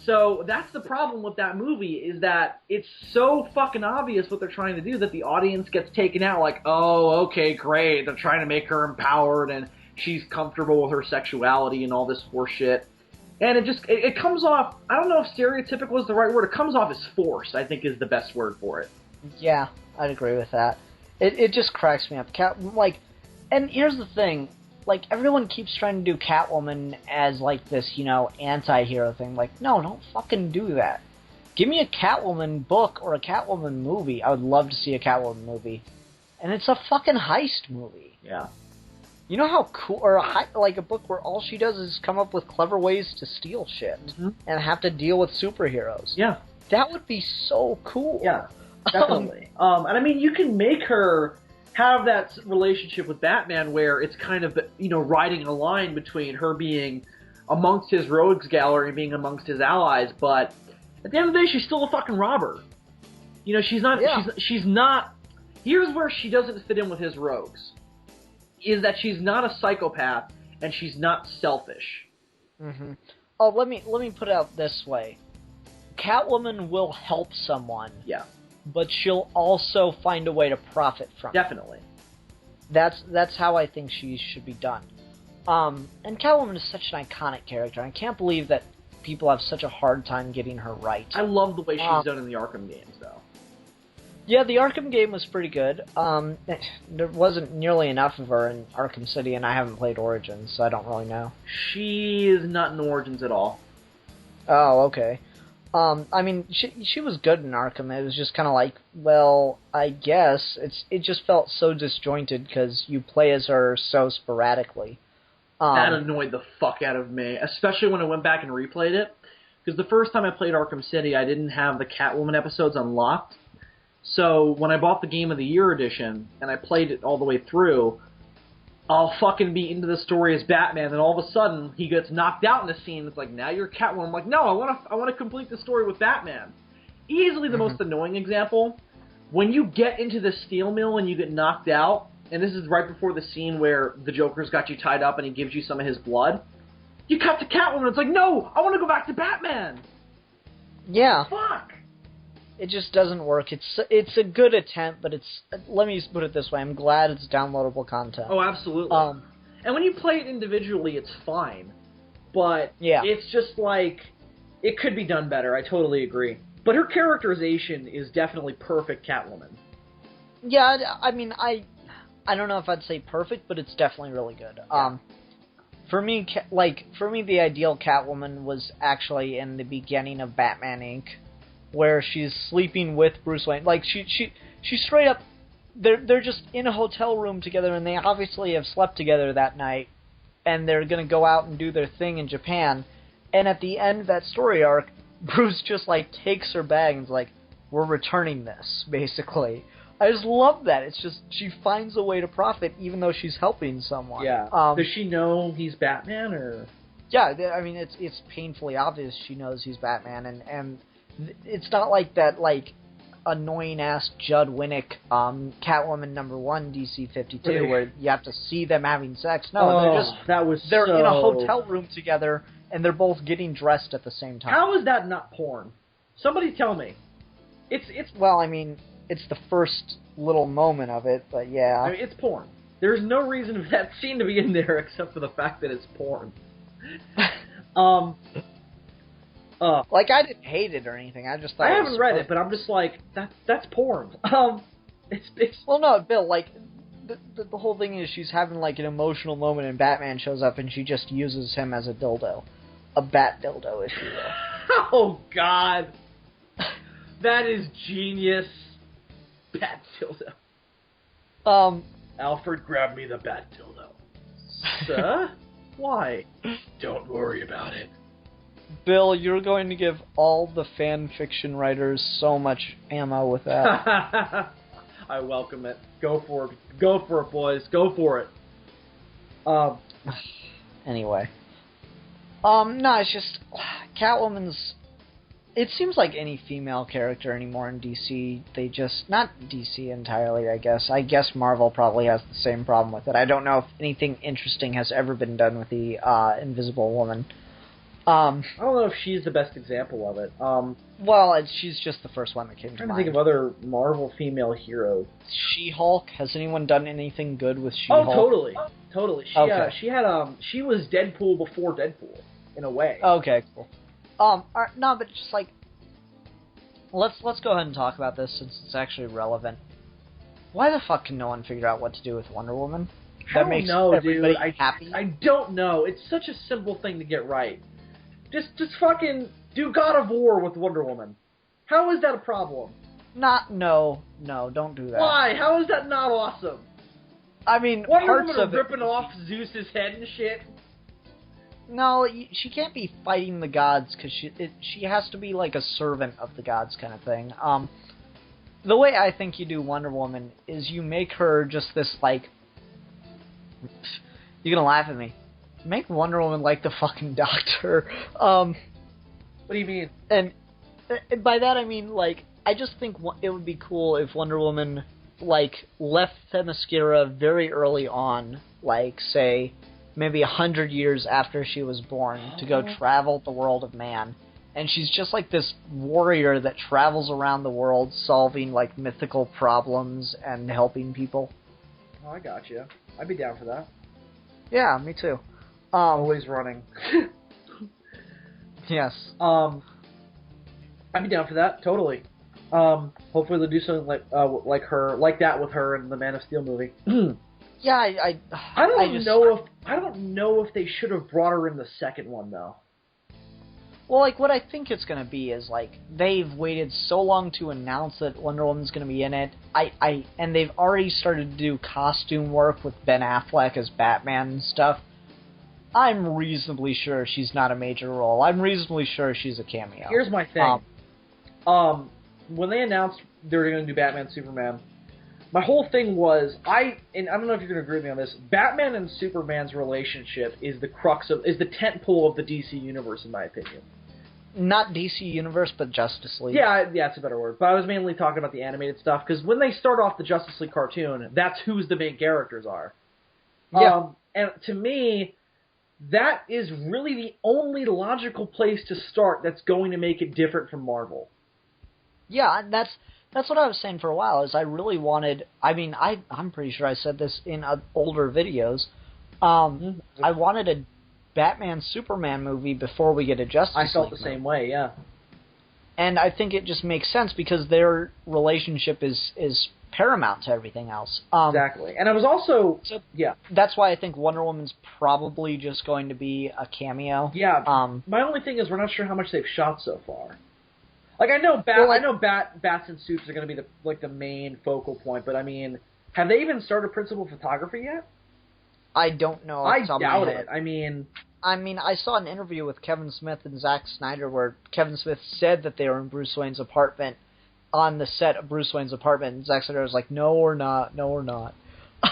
[SPEAKER 2] So that's the problem with that movie, is that it's so fucking obvious what they're trying to do that the audience gets taken out like, oh, okay, great, they're trying to make her empowered and she's comfortable with her sexuality and all this horseshit. And it comes off, I don't know if stereotypical is the right word, it comes off as forced, I think is the best word for it.
[SPEAKER 3] Yeah, I'd agree with that. It just cracks me up. And here's the thing, like, everyone keeps trying to do Catwoman as, like, this, anti-hero thing. Like, no, don't fucking do that. Give me a Catwoman book or a Catwoman movie. I would love to see a Catwoman movie. And it's a fucking heist movie.
[SPEAKER 2] Yeah.
[SPEAKER 3] You know how cool, or a book where all she does is come up with clever ways to steal shit and have to deal with superheroes.
[SPEAKER 2] Yeah.
[SPEAKER 3] That would be so cool.
[SPEAKER 2] Yeah, definitely. And I mean, you can make her have that relationship with Batman where it's kind of, riding a line between her being amongst his rogues gallery and being amongst his allies, but at the end of the day, she's still a fucking robber. She's not, she's not, here's where she doesn't fit in with his rogues, is that she's not a psychopath and she's not selfish.
[SPEAKER 3] Mm-hmm. Oh, let me put it out this way. Catwoman will help someone.
[SPEAKER 2] Yeah.
[SPEAKER 3] But she'll also find a way to profit from it.
[SPEAKER 2] Definitely.
[SPEAKER 3] That's how I think she should be done. And Catwoman is such an iconic character. I can't believe that people have such a hard time getting her right.
[SPEAKER 2] I love the way she's done in the Arkham games, though.
[SPEAKER 3] Yeah, the Arkham game was pretty good. There wasn't nearly enough of her in Arkham City, and I haven't played Origins, so I don't really know.
[SPEAKER 2] She is not in Origins at all.
[SPEAKER 3] Oh, okay. I mean, she was good in Arkham. It was just kind of like, well, I guess it just felt so disjointed because you play as her so sporadically.
[SPEAKER 2] That annoyed the fuck out of me, especially when I went back and replayed it. Because the first time I played Arkham City, I didn't have the Catwoman episodes unlocked. So when I bought the Game of the Year edition and I played it all the way through, I'll fucking be into the story as Batman, and all of a sudden he gets knocked out in a scene. It's like, now you're Catwoman. I'm like, no, I want to complete the story with Batman. Easily the most annoying example. When you get into the steel mill and you get knocked out, and this is right before the scene where the Joker's got you tied up and he gives you some of his blood, you cut to Catwoman. It's like, no, I want to go back to Batman.
[SPEAKER 3] Yeah.
[SPEAKER 2] Fuck.
[SPEAKER 3] It just doesn't work. It's a good attempt, but let me put it this way. I'm glad it's downloadable content.
[SPEAKER 2] Oh, absolutely. And when you play it individually, it's fine. But
[SPEAKER 3] yeah.
[SPEAKER 2] It's just like, it could be done better. I totally agree. But her characterization is definitely perfect Catwoman.
[SPEAKER 3] Yeah, I mean, I don't know if I'd say perfect, but it's definitely really good.
[SPEAKER 2] Yeah.
[SPEAKER 3] For me, the ideal Catwoman was actually in the beginning of Batman Inc., where she's sleeping with Bruce Wayne. Like, she straight up, they're just in a hotel room together, and they obviously have slept together that night, and they're gonna go out and do their thing in Japan, and at the end of that story arc, Bruce just, like, takes her bag and is like, we're returning this, basically. I just love that. It's just, she finds a way to profit, even though she's helping someone.
[SPEAKER 2] Yeah. Does she know he's Batman, or...?
[SPEAKER 3] Yeah, I mean, it's painfully obvious she knows he's Batman, and it's not like that, like, annoying-ass Judd Winnick Catwoman #1 DC 52 where you have to see them having sex. No, they're in a hotel room together, and they're both getting dressed at the same time.
[SPEAKER 2] How is that not porn? Somebody tell me. It's
[SPEAKER 3] Well, I mean, it's the first little moment of it, but yeah.
[SPEAKER 2] I mean, it's porn. There's no reason for that scene to be in there except for the fact that it's porn.
[SPEAKER 3] Like, I didn't hate it or anything. I just thought
[SPEAKER 2] I haven't read it, but I'm just like, that's porn. It's
[SPEAKER 3] well, no, Bill. Like, the whole thing is she's having like an emotional moment, and Batman shows up, and she just uses him as a dildo, a bat dildo, if you will.
[SPEAKER 2] Oh God, that is genius. Bat dildo. Alfred, grab me the bat dildo. Sir? Why? Don't worry about it.
[SPEAKER 3] Bill, you're going to give all the fan fiction writers so much ammo with that.
[SPEAKER 2] I welcome it. Go for it. Go for it, boys. Go for it.
[SPEAKER 3] Anyway. No, it's just... Catwoman's... It seems like any female character anymore in DC, they just... Not DC entirely, I guess. I guess Marvel probably has the same problem with it. I don't know if anything interesting has ever been done with the Invisible Woman. I
[SPEAKER 2] don't know if she's the best example of it.
[SPEAKER 3] Well, she's just the first one that came to mind.
[SPEAKER 2] I'm trying to think of other Marvel female heroes.
[SPEAKER 3] She-Hulk? Has anyone done anything good with She-Hulk?
[SPEAKER 2] Oh, totally. She was Deadpool before Deadpool, in a way.
[SPEAKER 3] Okay, cool. No, but just like, let's go ahead and talk about this since it's actually relevant. Why the fuck can no one figure out what to do with Wonder Woman? That makes everybody happy.
[SPEAKER 2] I don't know. It's such a simple thing to get right. Just fucking do God of War with Wonder Woman. How is that a problem?
[SPEAKER 3] No, don't do that.
[SPEAKER 2] Why? How is that not awesome?
[SPEAKER 3] I mean,
[SPEAKER 2] Wonder Woman ripping off Zeus's head and shit.
[SPEAKER 3] No, she can't be fighting the gods because she has to be like a servant of the gods kind of thing. The way I think you do Wonder Woman is you make her just this like. You're gonna laugh at me. Make Wonder Woman like the fucking Doctor.
[SPEAKER 2] What do you mean?
[SPEAKER 3] And by that I mean, like, I just think it would be cool if Wonder Woman, like, left Themyscira very early on, like, say, maybe 100 years after she was born, to go travel the world of man. And she's just like this warrior that travels around the world solving, like, mythical problems and helping people.
[SPEAKER 2] Oh, I got you. I'd be down for that.
[SPEAKER 3] Yeah, me too.
[SPEAKER 2] Always running.
[SPEAKER 3] Yes.
[SPEAKER 2] I'd be down for that, totally. Hopefully they'll do something like that with her in the Man of Steel movie.
[SPEAKER 3] Yeah,
[SPEAKER 2] I don't know if they should have brought her in the second one though.
[SPEAKER 3] Well, like, what I think it's going to be is, like, they've waited so long to announce that Wonder Woman's going to be in it. And they've already started to do costume work with Ben Affleck as Batman and stuff. I'm reasonably sure she's not a major role. I'm reasonably sure she's a cameo.
[SPEAKER 2] Here's my thing. When they announced they were going to do Batman Superman, my whole thing was, and I don't know if you're going to agree with me on this, Batman and Superman's relationship is the tent pole of the DC universe, in my opinion.
[SPEAKER 3] Not DC Universe, but Justice League.
[SPEAKER 2] Yeah, it's a better word. But I was mainly talking about the animated stuff, because when they start off the Justice League cartoon, that's who's the main characters are.
[SPEAKER 3] Yeah.
[SPEAKER 2] And to me, that is really the only logical place to start that's going to make it different from Marvel.
[SPEAKER 3] Yeah, that's what I was saying for a while, is I really wanted... I mean, I'm pretty sure I said this in older videos. I wanted a Batman-Superman movie before we get a Justice League.
[SPEAKER 2] I felt the same way, yeah.
[SPEAKER 3] And I think it just makes sense because their relationship is paramount to everything else.
[SPEAKER 2] Exactly. And I was also... yeah.
[SPEAKER 3] That's why I think Wonder Woman's probably just going to be a cameo.
[SPEAKER 2] Yeah. My only thing is we're not sure how much they've shot so far. Like, I know bats and suits are going to be the main focal point, but I mean, have they even started principal photography yet?
[SPEAKER 3] I don't know.
[SPEAKER 2] I doubt it. I mean,
[SPEAKER 3] I saw an interview with Kevin Smith and Zack Snyder where Kevin Smith said that they were in Bruce Wayne's apartment, on the set of Bruce Wayne's apartment, and Zack Snyder was like, "No, we're not. No, we're not."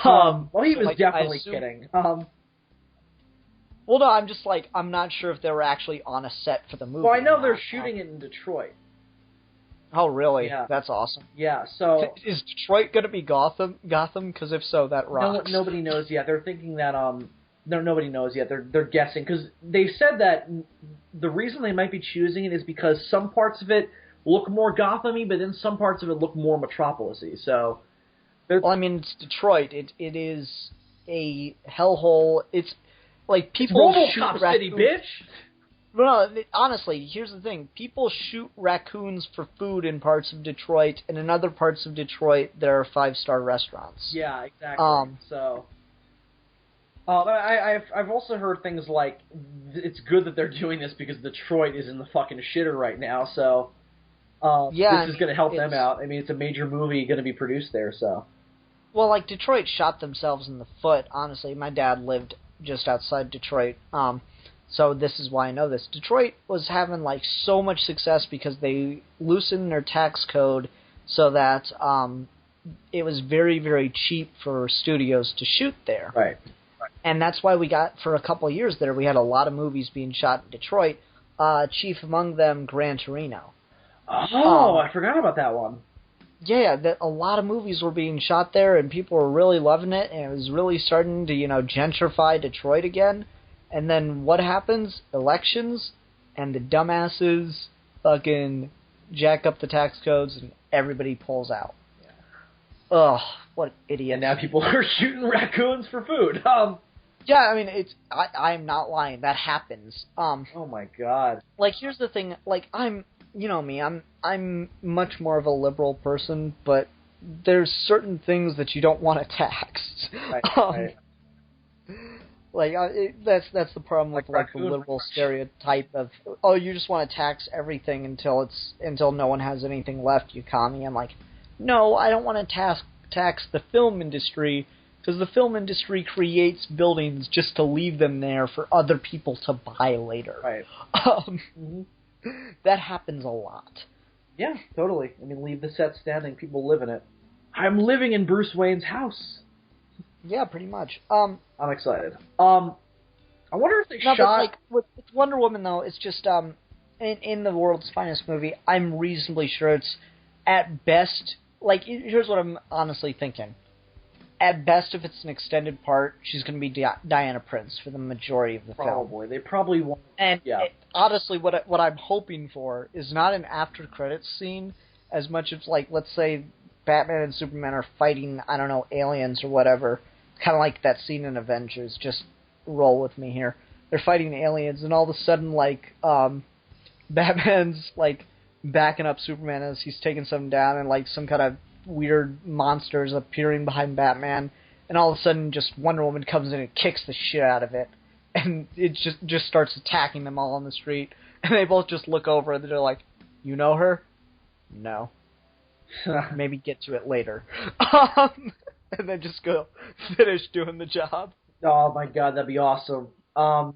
[SPEAKER 2] Well, he was definitely kidding.
[SPEAKER 3] Well, no, I'm just like, I'm not sure if they were actually on a set for the movie.
[SPEAKER 2] Well, I know they're shooting it in Detroit.
[SPEAKER 3] Oh, really?
[SPEAKER 2] Yeah.
[SPEAKER 3] That's awesome.
[SPEAKER 2] Yeah, so...
[SPEAKER 3] Is Detroit going to be Gotham? Because if so, that rocks.
[SPEAKER 2] Nobody knows yet. They're thinking that, nobody knows yet. They're guessing. Because they said that the reason they might be choosing it is because some parts of it look more Gotham-y, but then some parts of it look more Metropolis-y. So...
[SPEAKER 3] Well, I mean, it's Detroit. It is a hellhole. It's like people shoot
[SPEAKER 2] RoboCop City, bitch!
[SPEAKER 3] No, honestly, here's the thing. People shoot raccoons for food in parts of Detroit, and in other parts of Detroit, there are 5-star restaurants.
[SPEAKER 2] Yeah, exactly. I've also heard things like, it's good that they're doing this because Detroit is in the fucking shitter right now, so this is going to help them out. I mean, it's a major movie going to be produced there, so...
[SPEAKER 3] Well, like, Detroit shot themselves in the foot, honestly. My dad lived just outside Detroit, so this is why I know this. Detroit was having, like, so much success because they loosened their tax code so that it was very, very cheap for studios to shoot there.
[SPEAKER 2] Right.
[SPEAKER 3] And that's why we got, for a couple of years there, we had a lot of movies being shot in Detroit, chief among them Gran Torino.
[SPEAKER 2] Oh, I forgot about that one.
[SPEAKER 3] Yeah, a lot of movies were being shot there, and people were really loving it, and it was really starting to, gentrify Detroit again. And then what happens? Elections, and the dumbasses fucking jack up the tax codes, and everybody pulls out. Yeah. Ugh, what idiots.
[SPEAKER 2] And now people are shooting raccoons for food.
[SPEAKER 3] Yeah, I mean, I'm not lying. That happens.
[SPEAKER 2] Oh my god.
[SPEAKER 3] Like, here's the thing. Like, you know me, I'm much more of a liberal person, but there's certain things that you don't want to tax.
[SPEAKER 2] Right.
[SPEAKER 3] Like, that's the problem with like the liberal stereotype of, oh, you just want to tax everything until no one has anything left, you commie. I'm like, no, I don't want to tax the film industry, because the film industry creates buildings just to leave them there for other people to buy later.
[SPEAKER 2] Right.
[SPEAKER 3] That happens a lot.
[SPEAKER 2] Yeah, totally. I mean, leave the set standing, people live in it. I'm living in Bruce Wayne's house.
[SPEAKER 3] Yeah, pretty much.
[SPEAKER 2] I'm excited. I wonder if they shot...
[SPEAKER 3] But, like, with Wonder Woman, though, it's just, in the world's finest movie, I'm reasonably sure it's, at best... Like, here's what I'm honestly thinking. At best, if it's an extended part, she's going to be Diana Prince for the majority of the film.
[SPEAKER 2] Probably. They probably won't...
[SPEAKER 3] And,
[SPEAKER 2] yeah.
[SPEAKER 3] Honestly, what I'm hoping for is not an after-credits scene as much as, like, let's say Batman and Superman are fighting, I don't know, aliens or whatever. Kind of like that scene in Avengers. Just roll with me here. They're fighting aliens, and all of a sudden, like, Batman's, like, backing up Superman as he's taking something down, and like some kind of weird monsters appearing behind Batman, and all of a sudden just Wonder Woman comes in and kicks the shit out of it, and it just starts attacking them all on the street, and they both just look over and they're like, "You know her? No. Maybe get to it later." And then just go finish doing the job.
[SPEAKER 2] Oh my god, that'd be awesome.
[SPEAKER 3] That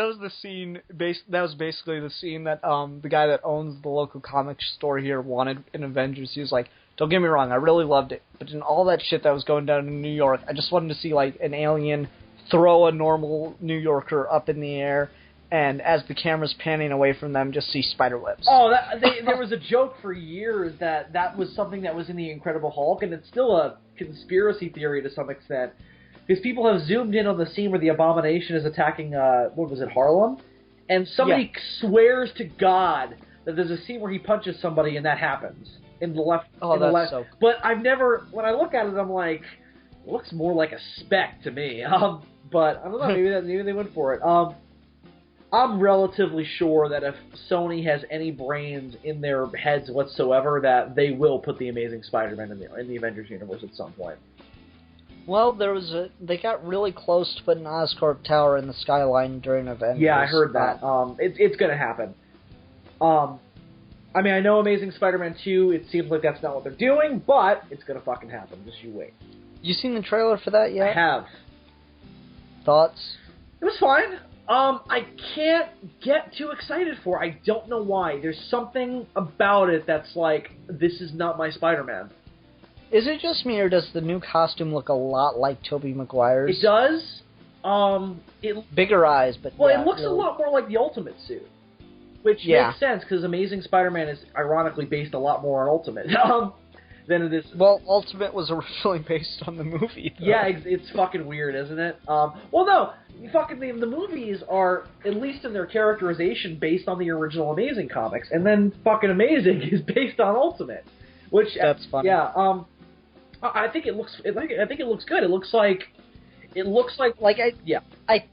[SPEAKER 3] was the scene. That was basically the scene that the guy that owns the local comic store here wanted in Avengers. He was like, "Don't get me wrong, I really loved it, but in all that shit that was going down in New York, I just wanted to see like an alien throw a normal New Yorker up in the air, and as the camera's panning away from them, just see spider webs."
[SPEAKER 2] Oh, there was a joke for years that was something that was in the Incredible Hulk, and it's still a conspiracy theory to some extent. Because people have zoomed in on the scene where the Abomination is attacking, Harlem? And somebody swears to God that there's a scene where he punches somebody and that happens. In the left.
[SPEAKER 3] Oh, that's so cool.
[SPEAKER 2] But I've never, when I look at it, I'm like, it looks more like a speck to me. But I don't know, maybe they went for it. I'm relatively sure that if Sony has any brains in their heads whatsoever, that they will put the Amazing Spider-Man in the Avengers universe at some point.
[SPEAKER 3] Well, they got really close to putting Oscorp Tower in the skyline during Avengers.
[SPEAKER 2] Yeah, I heard that. It's going to happen. I mean, I know Amazing Spider-Man 2, it seems like that's not what they're doing, but it's going to fucking happen. Just you wait.
[SPEAKER 3] You seen the trailer for that yet?
[SPEAKER 2] I have.
[SPEAKER 3] Thoughts?
[SPEAKER 2] It was fine. I can't get too excited for it. I don't know why. There's something about it that's like, this is not my Spider-Man.
[SPEAKER 3] Is it just me, or does the new costume look a lot like Tobey Maguire's?
[SPEAKER 2] It does.
[SPEAKER 3] Bigger eyes, but
[SPEAKER 2] well,
[SPEAKER 3] yeah,
[SPEAKER 2] it looks
[SPEAKER 3] really.
[SPEAKER 2] a lot more like the Ultimate suit, which makes sense because Amazing Spider-Man is ironically based a lot more on Ultimate than it is.
[SPEAKER 3] Well, Ultimate was originally based on the movie, though.
[SPEAKER 2] Yeah, it's fucking weird, isn't it? Well, no, fucking the movies are, at least in their characterization, based on the original Amazing comics, and then fucking Amazing is based on Ultimate, which
[SPEAKER 3] that's funny.
[SPEAKER 2] Yeah, I think it looks good. It looks like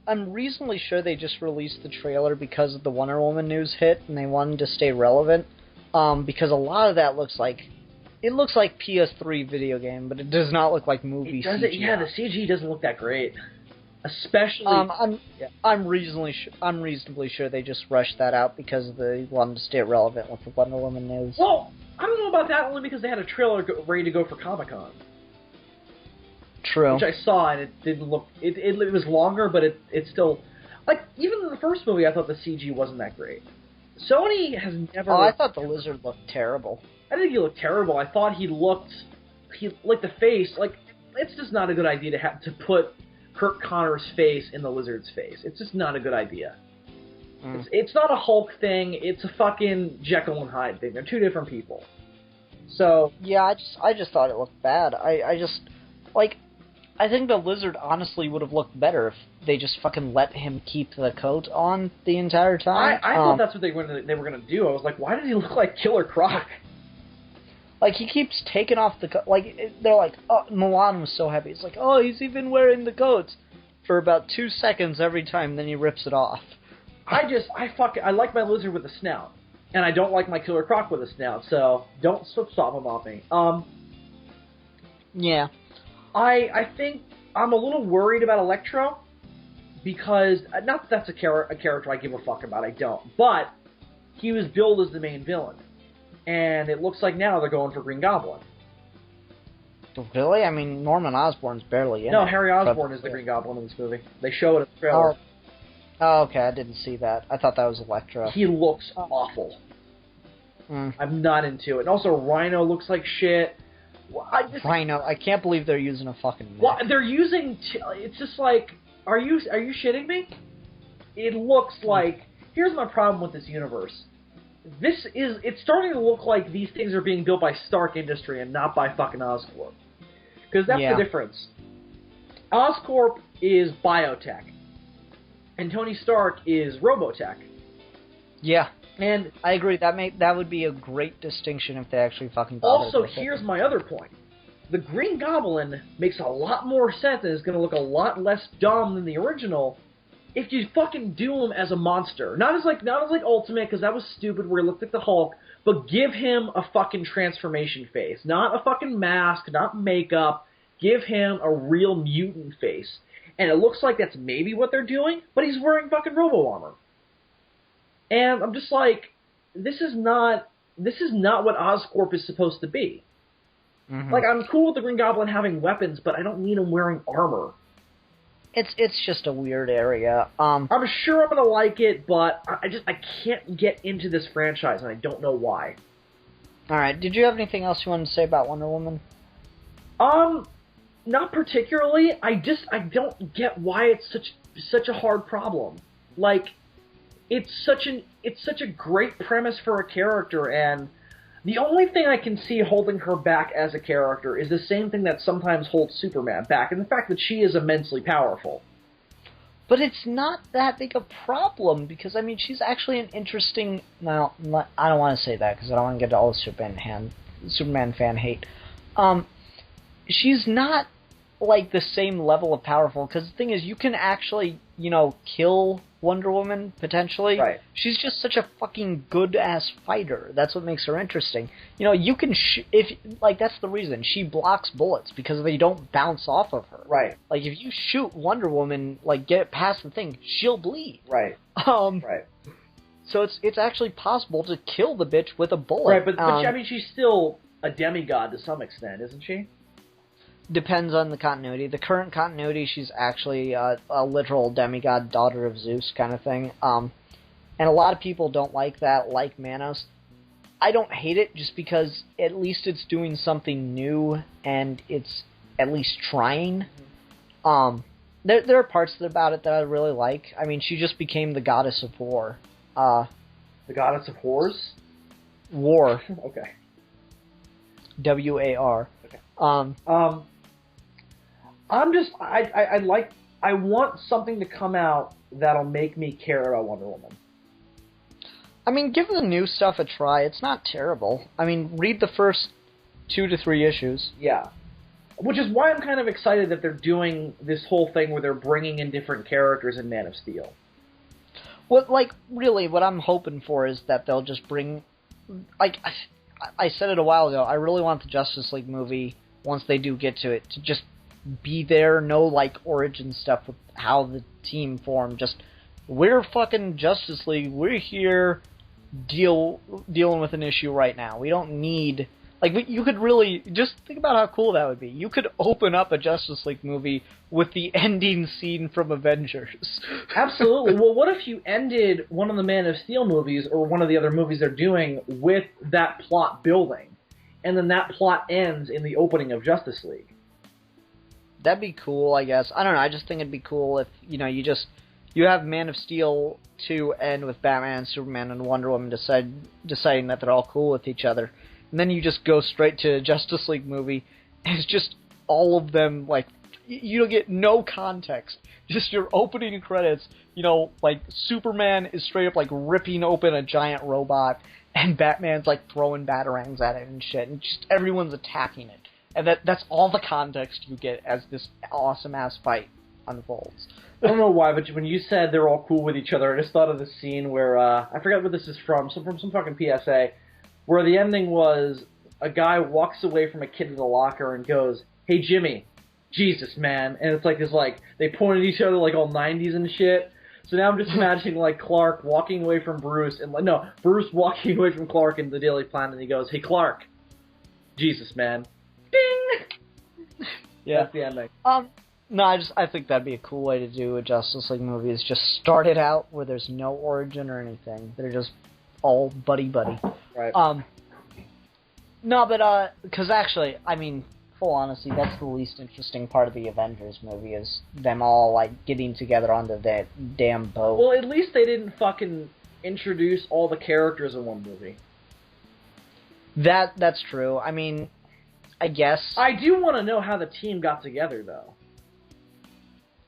[SPEAKER 3] I'm reasonably sure they just released the trailer because of the Wonder Woman news hit, and they wanted to stay relevant. Because a lot of that looks like PS3 video game, but it does not look like movie CG.
[SPEAKER 2] Yeah, the CG doesn't look that great. Especially,
[SPEAKER 3] I'm reasonably sure they just rushed that out because they wanted to stay relevant with the Wonder Woman news.
[SPEAKER 2] Well, I don't know about that only because they had a trailer ready to go for Comic-Con.
[SPEAKER 3] True.
[SPEAKER 2] Which I saw, and it didn't look... It was longer, but it still... Like, even in the first movie, I thought the CG wasn't that great. Sony has never...
[SPEAKER 3] Oh, I thought the Lizard looked terrible.
[SPEAKER 2] I didn't think he looked terrible. I thought like, the face... Like, it's just not a good idea to put Kirk Connor's face in the Lizard's face. It's just not a good idea. It's not a Hulk thing. It's a fucking Jekyll and Hyde thing. They're two different people. So...
[SPEAKER 3] Yeah, I just thought it looked bad. I think the Lizard honestly would have looked better if they just fucking let him keep the coat on the entire time.
[SPEAKER 2] I thought that's what they were going to do. I was like, why does he look like Killer Croc?
[SPEAKER 3] Like, he keeps taking off the coat. Like, they're like, oh, Milan was so happy. It's like, oh, he's even wearing the coat for about 2 seconds every time, then he rips it off.
[SPEAKER 2] I like my Lizard with a snout. And I don't like my Killer Croc with a snout, so don't stop him off me.
[SPEAKER 3] Yeah.
[SPEAKER 2] I think I'm a little worried about Electro, because, not that that's a character I give a fuck about, I don't, but he was billed as the main villain, and it looks like now they're going for Green Goblin.
[SPEAKER 3] Really? I mean, Norman Osborn's barely in it.
[SPEAKER 2] No, Harry Osborn is the Green Goblin in this movie. They show it in the trailer.
[SPEAKER 3] Oh, okay, I didn't see that. I thought that was Electro.
[SPEAKER 2] He looks awful. I'm not into it. And also, Rhino looks like shit.
[SPEAKER 3] Rhino, I can't believe they're using a fucking mech.
[SPEAKER 2] Well, they're using... It's just like... Are you shitting me? It looks like... Here's my problem with this universe. It's starting to look like these things are being built by Stark Industry and not by fucking Oscorp. Because that's the difference. Oscorp is biotech. And Tony Stark is Robotech.
[SPEAKER 3] Yeah.
[SPEAKER 2] And
[SPEAKER 3] I agree. That would be a great distinction if they actually fucking bothered.
[SPEAKER 2] Also, here's my other point. The Green Goblin makes a lot more sense and is going to look a lot less dumb than the original if you fucking do him as a monster, not as like Ultimate, because that was stupid where he looked like the Hulk, but give him a fucking transformation face, not a fucking mask, not makeup. Give him a real mutant face, and it looks like that's maybe what they're doing, but he's wearing fucking robo armor, and I'm just like, this is not what Oscorp is supposed to be. Mm-hmm. Like, I'm cool with the Green Goblin having weapons, but I don't need him wearing armor.
[SPEAKER 3] It's just a weird area.
[SPEAKER 2] I'm sure I'm gonna like it, but I can't get into this franchise, and I don't know why.
[SPEAKER 3] All right, did you have anything else you wanted to say about Wonder Woman?
[SPEAKER 2] Not particularly. I don't get why it's such a hard problem. Like, it's such a great premise for a character, and the only thing I can see holding her back as a character is the same thing that sometimes holds Superman back, and the fact that she is immensely powerful.
[SPEAKER 3] But it's not that big a problem, because, I mean, she's actually an interesting... No, I don't want to say that, because I don't want to get to all the Superman fan hate. She's not, like, the same level of powerful, because the thing is, you can actually, kill Wonder Woman, potentially.
[SPEAKER 2] Right.
[SPEAKER 3] She's just such a fucking good-ass fighter. That's what makes her interesting. You can... that's the reason. She blocks bullets, because they don't bounce off of her.
[SPEAKER 2] Right.
[SPEAKER 3] Like, if you shoot Wonder Woman, get it past the thing, she'll bleed.
[SPEAKER 2] Right. Right.
[SPEAKER 3] So it's actually possible to kill the bitch with a bullet.
[SPEAKER 2] Right, but I mean, she's still a demigod to some extent, isn't she?
[SPEAKER 3] Depends on the continuity. The current continuity, she's actually a literal demigod, daughter of Zeus kind of thing. And a lot of people don't like that, like Manos. I don't hate it just because at least it's doing something new and it's at least trying. There are parts about it that I really like. I mean, she just became the goddess of war.
[SPEAKER 2] The goddess of whores?
[SPEAKER 3] War.
[SPEAKER 2] Okay.
[SPEAKER 3] W-A-R.
[SPEAKER 2] Okay. I want something to come out that'll make me care about Wonder Woman.
[SPEAKER 3] I mean, give the new stuff a try. It's not terrible. I mean, read the first 2 to 3 issues.
[SPEAKER 2] Yeah. Which is why I'm kind of excited that they're doing this whole thing where they're bringing in different characters in Man of Steel.
[SPEAKER 3] Well, really, what I'm hoping for is that they'll just bring... I said it a while ago, I really want the Justice League movie, once they do get to it, to just be there, no, origin stuff with how the team formed. Just, we're fucking Justice League, we're here dealing with an issue right now. We don't need... you could really... Just think about how cool that would be. You could open up a Justice League movie with the ending scene from Avengers.
[SPEAKER 2] Absolutely. Well, what if you ended one of the Man of Steel movies, or one of the other movies they're doing, with that plot building, and then that plot ends in the opening of Justice League?
[SPEAKER 3] That'd be cool, I guess. I don't know, I just think it'd be cool if, you have Man of Steel 2 end with Batman and Superman and Wonder Woman deciding that they're all cool with each other. And then you just go straight to a Justice League movie, and it's just all of them, you don't get no context. Just your opening credits, Superman is straight up, ripping open a giant robot, and Batman's, throwing batarangs at it and shit, and just everyone's attacking it. And that's all the context you get as this awesome-ass fight unfolds.
[SPEAKER 2] I don't know why, but when you said they're all cool with each other, I just thought of the scene where, I forgot what this is from some fucking PSA, where the ending was a guy walks away from a kid in the locker and goes, "Hey, Jimmy, Jesus, man." And it's they point at each other all 90s and shit. So now I'm just imagining, Clark walking away from Bruce, and, Bruce walking away from Clark in the Daily Planet, and he goes, "Hey, Clark, Jesus, man." Ding!
[SPEAKER 3] Yeah.
[SPEAKER 2] That's the ending.
[SPEAKER 3] No, I think that'd be a cool way to do a Justice League movie, is just start it out where there's no origin or anything. They're just all buddy-buddy.
[SPEAKER 2] Right.
[SPEAKER 3] No, but, because actually, I mean, full honesty, that's the least interesting part of the Avengers movie, is them all, getting together onto that damn boat.
[SPEAKER 2] Well, at least they didn't fucking introduce all the characters in one movie.
[SPEAKER 3] That's true. I mean, I guess...
[SPEAKER 2] I do want to know how the team got together, though.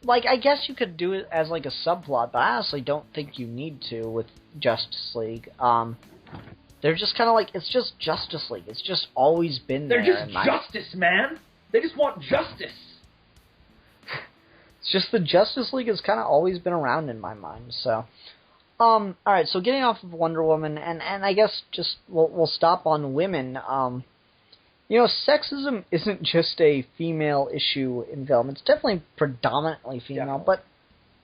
[SPEAKER 3] I guess you could do it as, a subplot, but I honestly don't think you need to with Justice League. They're just kind of it's just Justice League. It's just always been there.
[SPEAKER 2] They're just justice, man! They just want justice!
[SPEAKER 3] It's just the Justice League has kind of always been around in my mind, so... alright, so getting off of Wonder Woman, and I guess just we'll stop on women, sexism isn't just a female issue in film. It's definitely predominantly female, but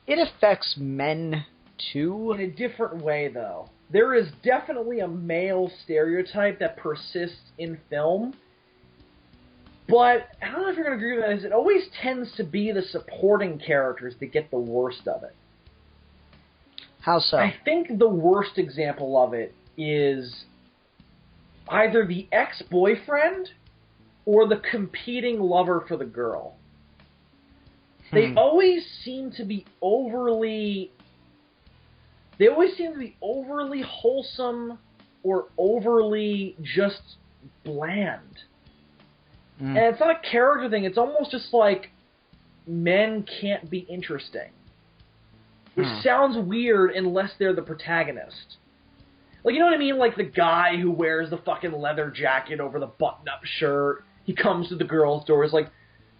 [SPEAKER 3] it affects men, too.
[SPEAKER 2] In a different way, though. There is definitely a male stereotype that persists in film, but I don't know if you're going to agree with that, is it always tends to be the supporting characters that get the worst of it.
[SPEAKER 3] How so?
[SPEAKER 2] I think the worst example of it is either the ex-boyfriend or the competing lover for the girl. They always seem to be overly wholesome or overly just bland. And it's not a character thing, it's almost just like men can't be interesting. Which sounds weird unless they're the protagonist. Like, you know what I mean? Like the guy who wears the fucking leather jacket over the button-up shirt. He comes to the girl's door. He's like,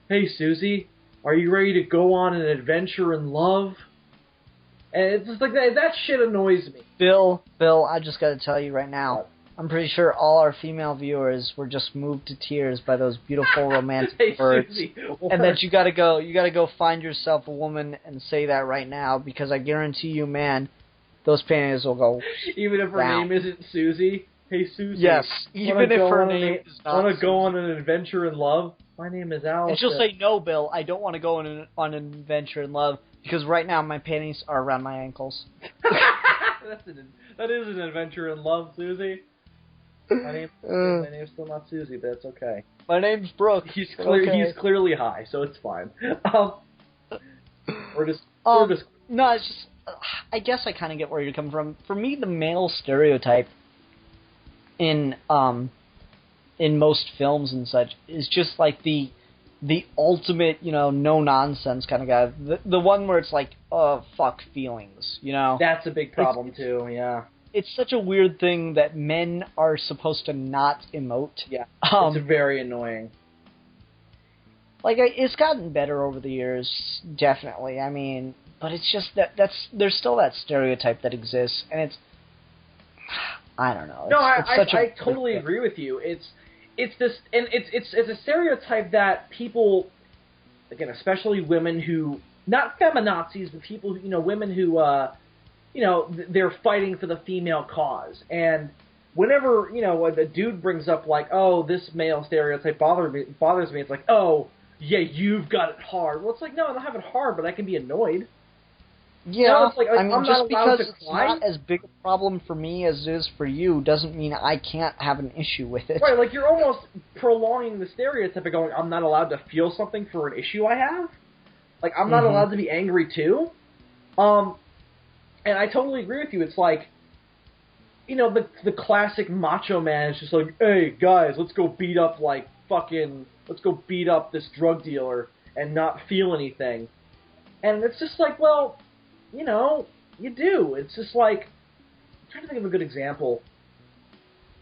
[SPEAKER 2] "Hey, Susie, are you ready to go on an adventure in love?" And it's just like that shit annoys me.
[SPEAKER 3] Bill, I just got to tell you right now, I'm pretty sure all our female viewers were just moved to tears by those beautiful romantic
[SPEAKER 2] hey,
[SPEAKER 3] words.
[SPEAKER 2] Susie,
[SPEAKER 3] and that you gotta go find yourself a woman and say that right now, because I guarantee you, man, those panties will go
[SPEAKER 2] even if her
[SPEAKER 3] down.
[SPEAKER 2] name isn't Susie. Hey, Susie.
[SPEAKER 3] Yes, even if her name is not
[SPEAKER 2] Want to go on an adventure in love? My name is Alice.
[SPEAKER 3] And she'll say, "No, Bill, I don't want to go on an adventure in love, because right now my panties are around my ankles."
[SPEAKER 2] That is an adventure in love, Susie. My name's still not Susie, but it's okay.
[SPEAKER 3] My name's Brooke.
[SPEAKER 2] He's clearly high, so it's fine.
[SPEAKER 3] No, it's just, I guess I kind of get where you're coming from. For me, the male stereotype in most films and such is just like the ultimate, no nonsense kind of guy. The one where it's like, oh, fuck feelings,
[SPEAKER 2] That's a big problem too. Yeah.
[SPEAKER 3] It's such a weird thing that men are supposed to not emote.
[SPEAKER 2] Yeah, it's very annoying.
[SPEAKER 3] Like, it's gotten better over the years, definitely. I mean, but it's just there's still that stereotype that exists, and it's, I don't know.
[SPEAKER 2] I totally agree with you. It's this, and it's a stereotype that people, again, especially women who, not feminazis, but people, women who, they're fighting for the female cause. And whenever, a dude brings up, like, oh, this male stereotype bothers me, it's like, oh, yeah, you've got it hard. Well, it's like, no, I don't have it hard, but I can be annoyed.
[SPEAKER 3] Yeah,
[SPEAKER 2] it's like,
[SPEAKER 3] I mean,
[SPEAKER 2] I'm
[SPEAKER 3] just
[SPEAKER 2] not allowed
[SPEAKER 3] because
[SPEAKER 2] to
[SPEAKER 3] it's
[SPEAKER 2] cry.
[SPEAKER 3] not as big a problem for me as it is for you doesn't mean I can't have an issue with it.
[SPEAKER 2] Right, like, you're almost prolonging the stereotype of going, I'm not allowed to feel something for an issue I have? Like, I'm not allowed to be angry, too? And I totally agree with you. It's like, the classic macho man is just like, hey, guys, let's go beat up this drug dealer and not feel anything. And it's just like, well, you do. It's just like, I'm trying to think of a good example.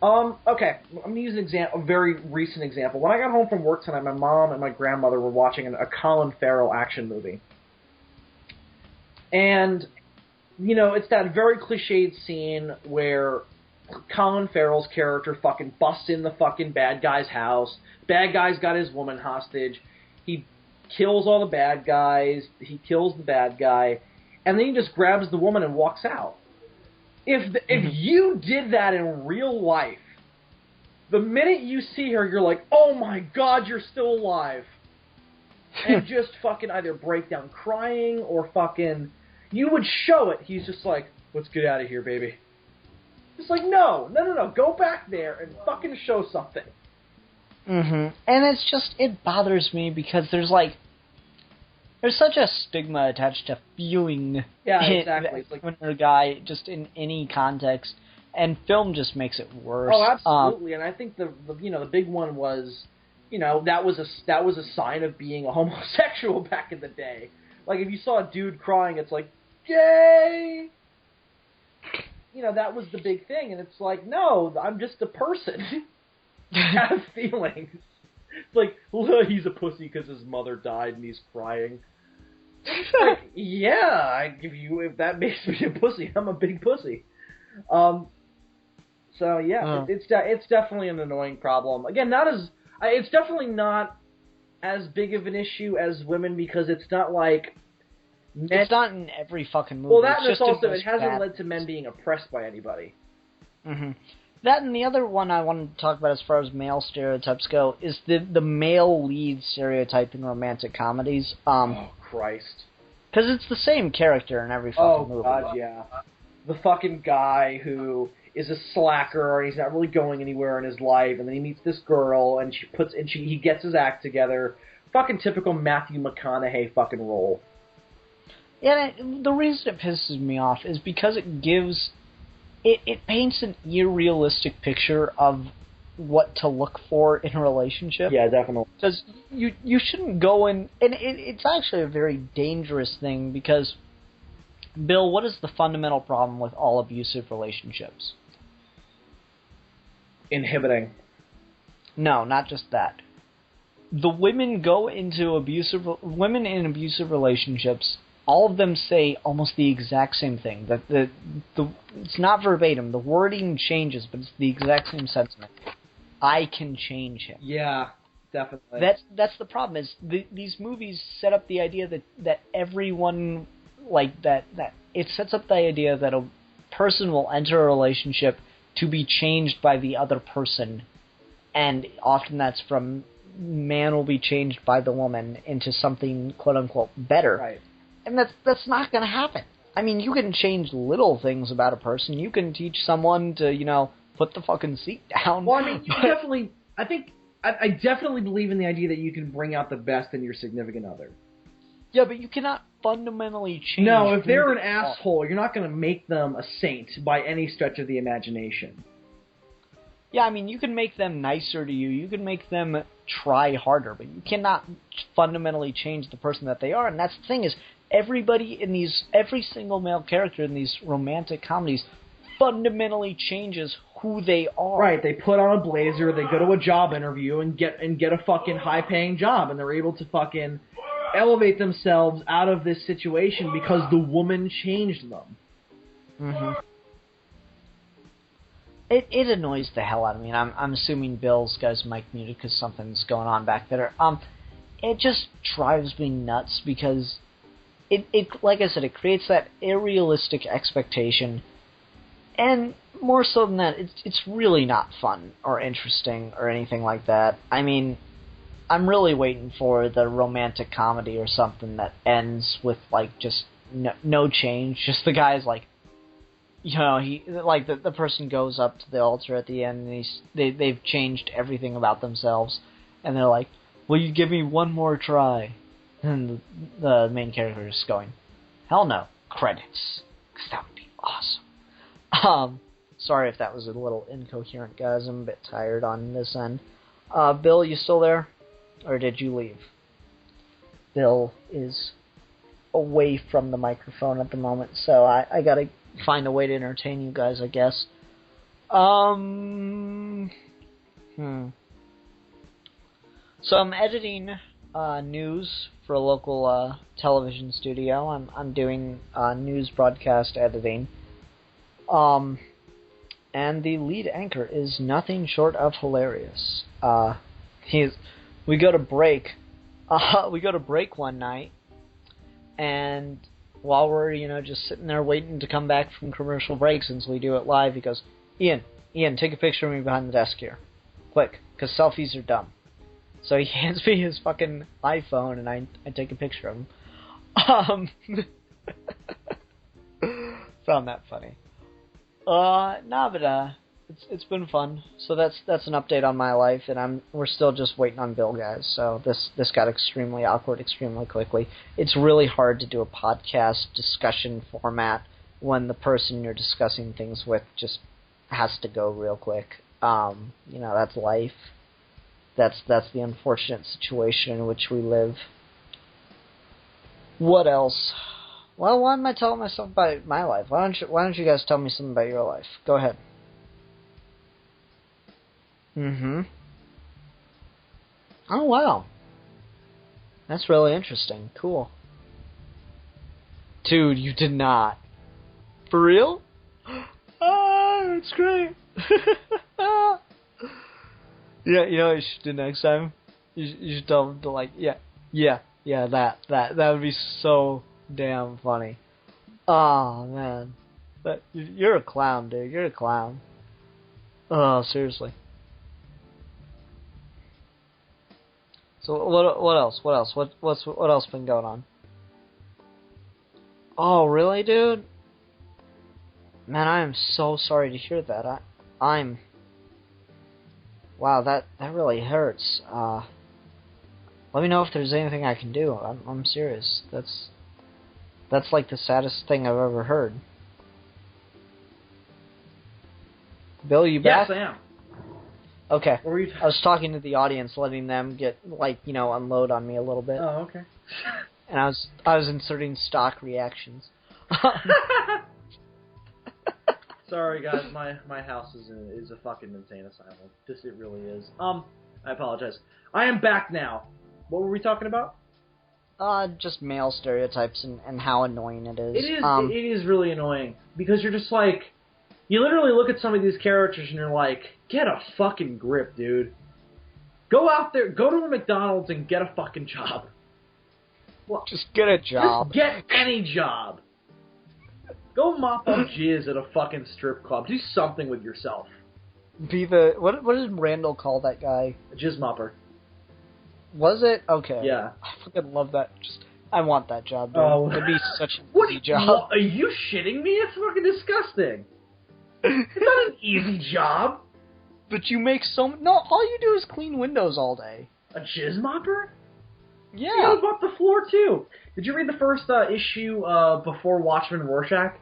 [SPEAKER 2] Okay, I'm going to use a very recent example. When I got home from work tonight, my mom and my grandmother were watching a Colin Farrell action movie. And, it's that very cliched scene where Colin Farrell's character fucking busts in the fucking bad guy's house. Bad guy's got his woman hostage. He kills all the bad guys. He kills the bad guy. And then he just grabs the woman and walks out. If you did that in real life, the minute you see her, you're like, oh my god, you're still alive. And just fucking either break down crying or fucking... You would show it. He's just like, let's get out of here, baby. It's like, no. Go back there and fucking show something.
[SPEAKER 3] And it's just, it bothers me because there's such a stigma attached to feeling.
[SPEAKER 2] Yeah, exactly. It's like,
[SPEAKER 3] when a guy, just in any context, and film just makes it worse.
[SPEAKER 2] Oh, absolutely. And I think the big one was, that was a sign of being a homosexual back in the day. Like, if you saw a dude crying, it's like, gay! That was the big thing. And it's like, no, I'm just a person. I have feelings. It's like, he's a pussy because his mother died and he's crying. Like, yeah, if that makes me a pussy, I'm a big pussy. So yeah, it's definitely an annoying problem. Again, it's definitely not as big of an issue as women because it's not like
[SPEAKER 3] it's not in every fucking movie.
[SPEAKER 2] Well, that
[SPEAKER 3] it's
[SPEAKER 2] and
[SPEAKER 3] just
[SPEAKER 2] it hasn't led to men being oppressed by anybody.
[SPEAKER 3] Mm-hmm. That and the other one I wanted to talk about as far as male stereotypes go is the male lead stereotype in romantic comedies.
[SPEAKER 2] Oh, Christ.
[SPEAKER 3] Because it's the same character in every fucking movie.
[SPEAKER 2] Oh, God, yeah. The fucking guy who is a slacker and he's not really going anywhere in his life, and then he meets this girl and he gets his act together. Fucking typical Matthew McConaughey fucking role.
[SPEAKER 3] Yeah, the reason it pisses me off is because it gives... It paints an unrealistic picture of what to look for in a relationship.
[SPEAKER 2] Yeah, definitely.
[SPEAKER 3] Because you shouldn't go in... And it's actually a very dangerous thing because... Bill, what is the fundamental problem with all abusive relationships?
[SPEAKER 2] Inhibiting.
[SPEAKER 3] No, not just that. The women go into women in abusive relationships. All of them say almost the exact same thing. That it's not verbatim. The wording changes, but it's the exact same sentiment. I can change him.
[SPEAKER 2] Yeah, definitely.
[SPEAKER 3] That's the problem. Is these movies set up the idea that everyone like that it sets up the idea that a person will enter a relationship to be changed by the other person, and often that's from man will be changed by the woman into something quote unquote better.
[SPEAKER 2] Right. And
[SPEAKER 3] that's not going to happen. I mean, you can change little things about a person. You can teach someone to, put the fucking seat down.
[SPEAKER 2] Well, I mean, I definitely believe in the idea that you can bring out the best in your significant other.
[SPEAKER 3] Yeah, but you cannot fundamentally change.
[SPEAKER 2] No, if they're an asshole, you're not going to make them a saint by any stretch of the imagination.
[SPEAKER 3] Yeah, I mean, you can make them nicer to you. You can make them try harder, but you cannot fundamentally change the person that they are. And that's the thing is, every single male character in these romantic comedies fundamentally changes who they are.
[SPEAKER 2] Right, they put on a blazer, they go to a job interview and get a fucking high-paying job, and they're able to fucking elevate themselves out of this situation because the woman changed them.
[SPEAKER 3] Mm-hmm. It annoys the hell out of me, and I'm assuming Bill's got his mic muted because something's going on back there. It just drives me nuts because it like I said, it creates that unrealistic expectation, and more so than that, it's really not fun or interesting or anything like that. I mean, I'm really waiting for the romantic comedy or something that ends with like just no change, just the guy's like. He like the person goes up to the altar at the end, and they've changed everything about themselves, and they're like, "Will you give me one more try?" And the main character is going, "Hell no, credits, because that would be awesome." Sorry if that was a little incoherent, guys. I'm a bit tired on this end. Bill, you still there, or did you leave? Bill is away from the microphone at the moment, so I gotta find a way to entertain you guys, I guess. So I'm editing news for a local television studio. I'm doing news broadcast editing. And the lead anchor is nothing short of hilarious. We go to break. We go to break one night, and while we're, just sitting there waiting to come back from commercial break, since we do it live, he goes, Ian, take a picture of me behind the desk here. Quick, because selfies are dumb. So he hands me his fucking iPhone, and I take a picture of him. Found that funny. But it's been fun. So that's an update on my life, and we're still just waiting on Bill, guys. So this got extremely awkward extremely quickly. It's really hard to do a podcast discussion format when the person you're discussing things with just has to go real quick. That's life. That's the unfortunate situation in which we live. What else? Well, why am I telling myself about my life? Why don't you guys tell me something about your life? Go ahead. Mm-hmm. Oh, wow. That's really interesting. Cool. Dude, you did not. For real? Ah, that's great. Yeah, you know what you should do next time? You should tell them to like, that would be so damn funny. Oh man, you're a clown, dude. You're a clown. Oh, seriously. So what else? What else? What else been going on? Oh, really, dude? Man, I am so sorry to hear that. I'm. Wow, that really hurts. Let me know if there's anything I can do. I'm serious. That's like the saddest thing I've ever heard. Bill, you back?
[SPEAKER 2] Yes, I am.
[SPEAKER 3] Okay.
[SPEAKER 2] What were you
[SPEAKER 3] I was talking to the audience, letting them get unload on me a little bit.
[SPEAKER 2] Oh, okay.
[SPEAKER 3] And I was inserting stock reactions.
[SPEAKER 2] Sorry, guys. My house is a fucking insane asylum. It really is. I apologize. I am back now. What were we talking about?
[SPEAKER 3] Just male stereotypes and how annoying it is.
[SPEAKER 2] It is really annoying because you're just like, you literally look at some of these characters and you're like, get a fucking grip, dude. Go out there, go to a McDonald's and get a fucking job. Well,
[SPEAKER 3] just get a job.
[SPEAKER 2] Just get any job. Go mop up jizz at a fucking strip club. Do something with yourself.
[SPEAKER 3] Be the what did Randall call that guy?
[SPEAKER 2] A jizz mopper.
[SPEAKER 3] Was it? Okay.
[SPEAKER 2] Yeah.
[SPEAKER 3] I fucking love that. I want that job, dude.
[SPEAKER 2] Oh.
[SPEAKER 3] It'd be such an easy job.
[SPEAKER 2] What, are you shitting me? It's fucking disgusting. It's not an easy job.
[SPEAKER 3] But you make no, all you do is clean windows all day.
[SPEAKER 2] A jizz mopper?
[SPEAKER 3] Yeah.
[SPEAKER 2] You gotta mop the floor, too. Did you read the first issue before Watchmen Rorschach?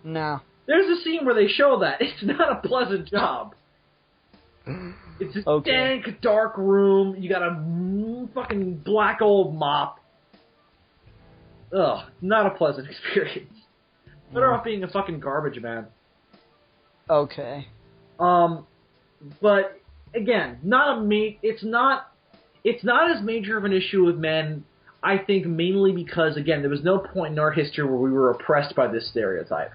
[SPEAKER 3] No.
[SPEAKER 2] There's a scene where they show that. It's not a pleasant job. It's a dank, dark room. You got a fucking black old mop. Ugh, not a pleasant experience. Better off being a fucking garbage man.
[SPEAKER 3] Okay.
[SPEAKER 2] But again, it's not as major of an issue with men. I think mainly because again, there was no point in our history where we were oppressed by this stereotype.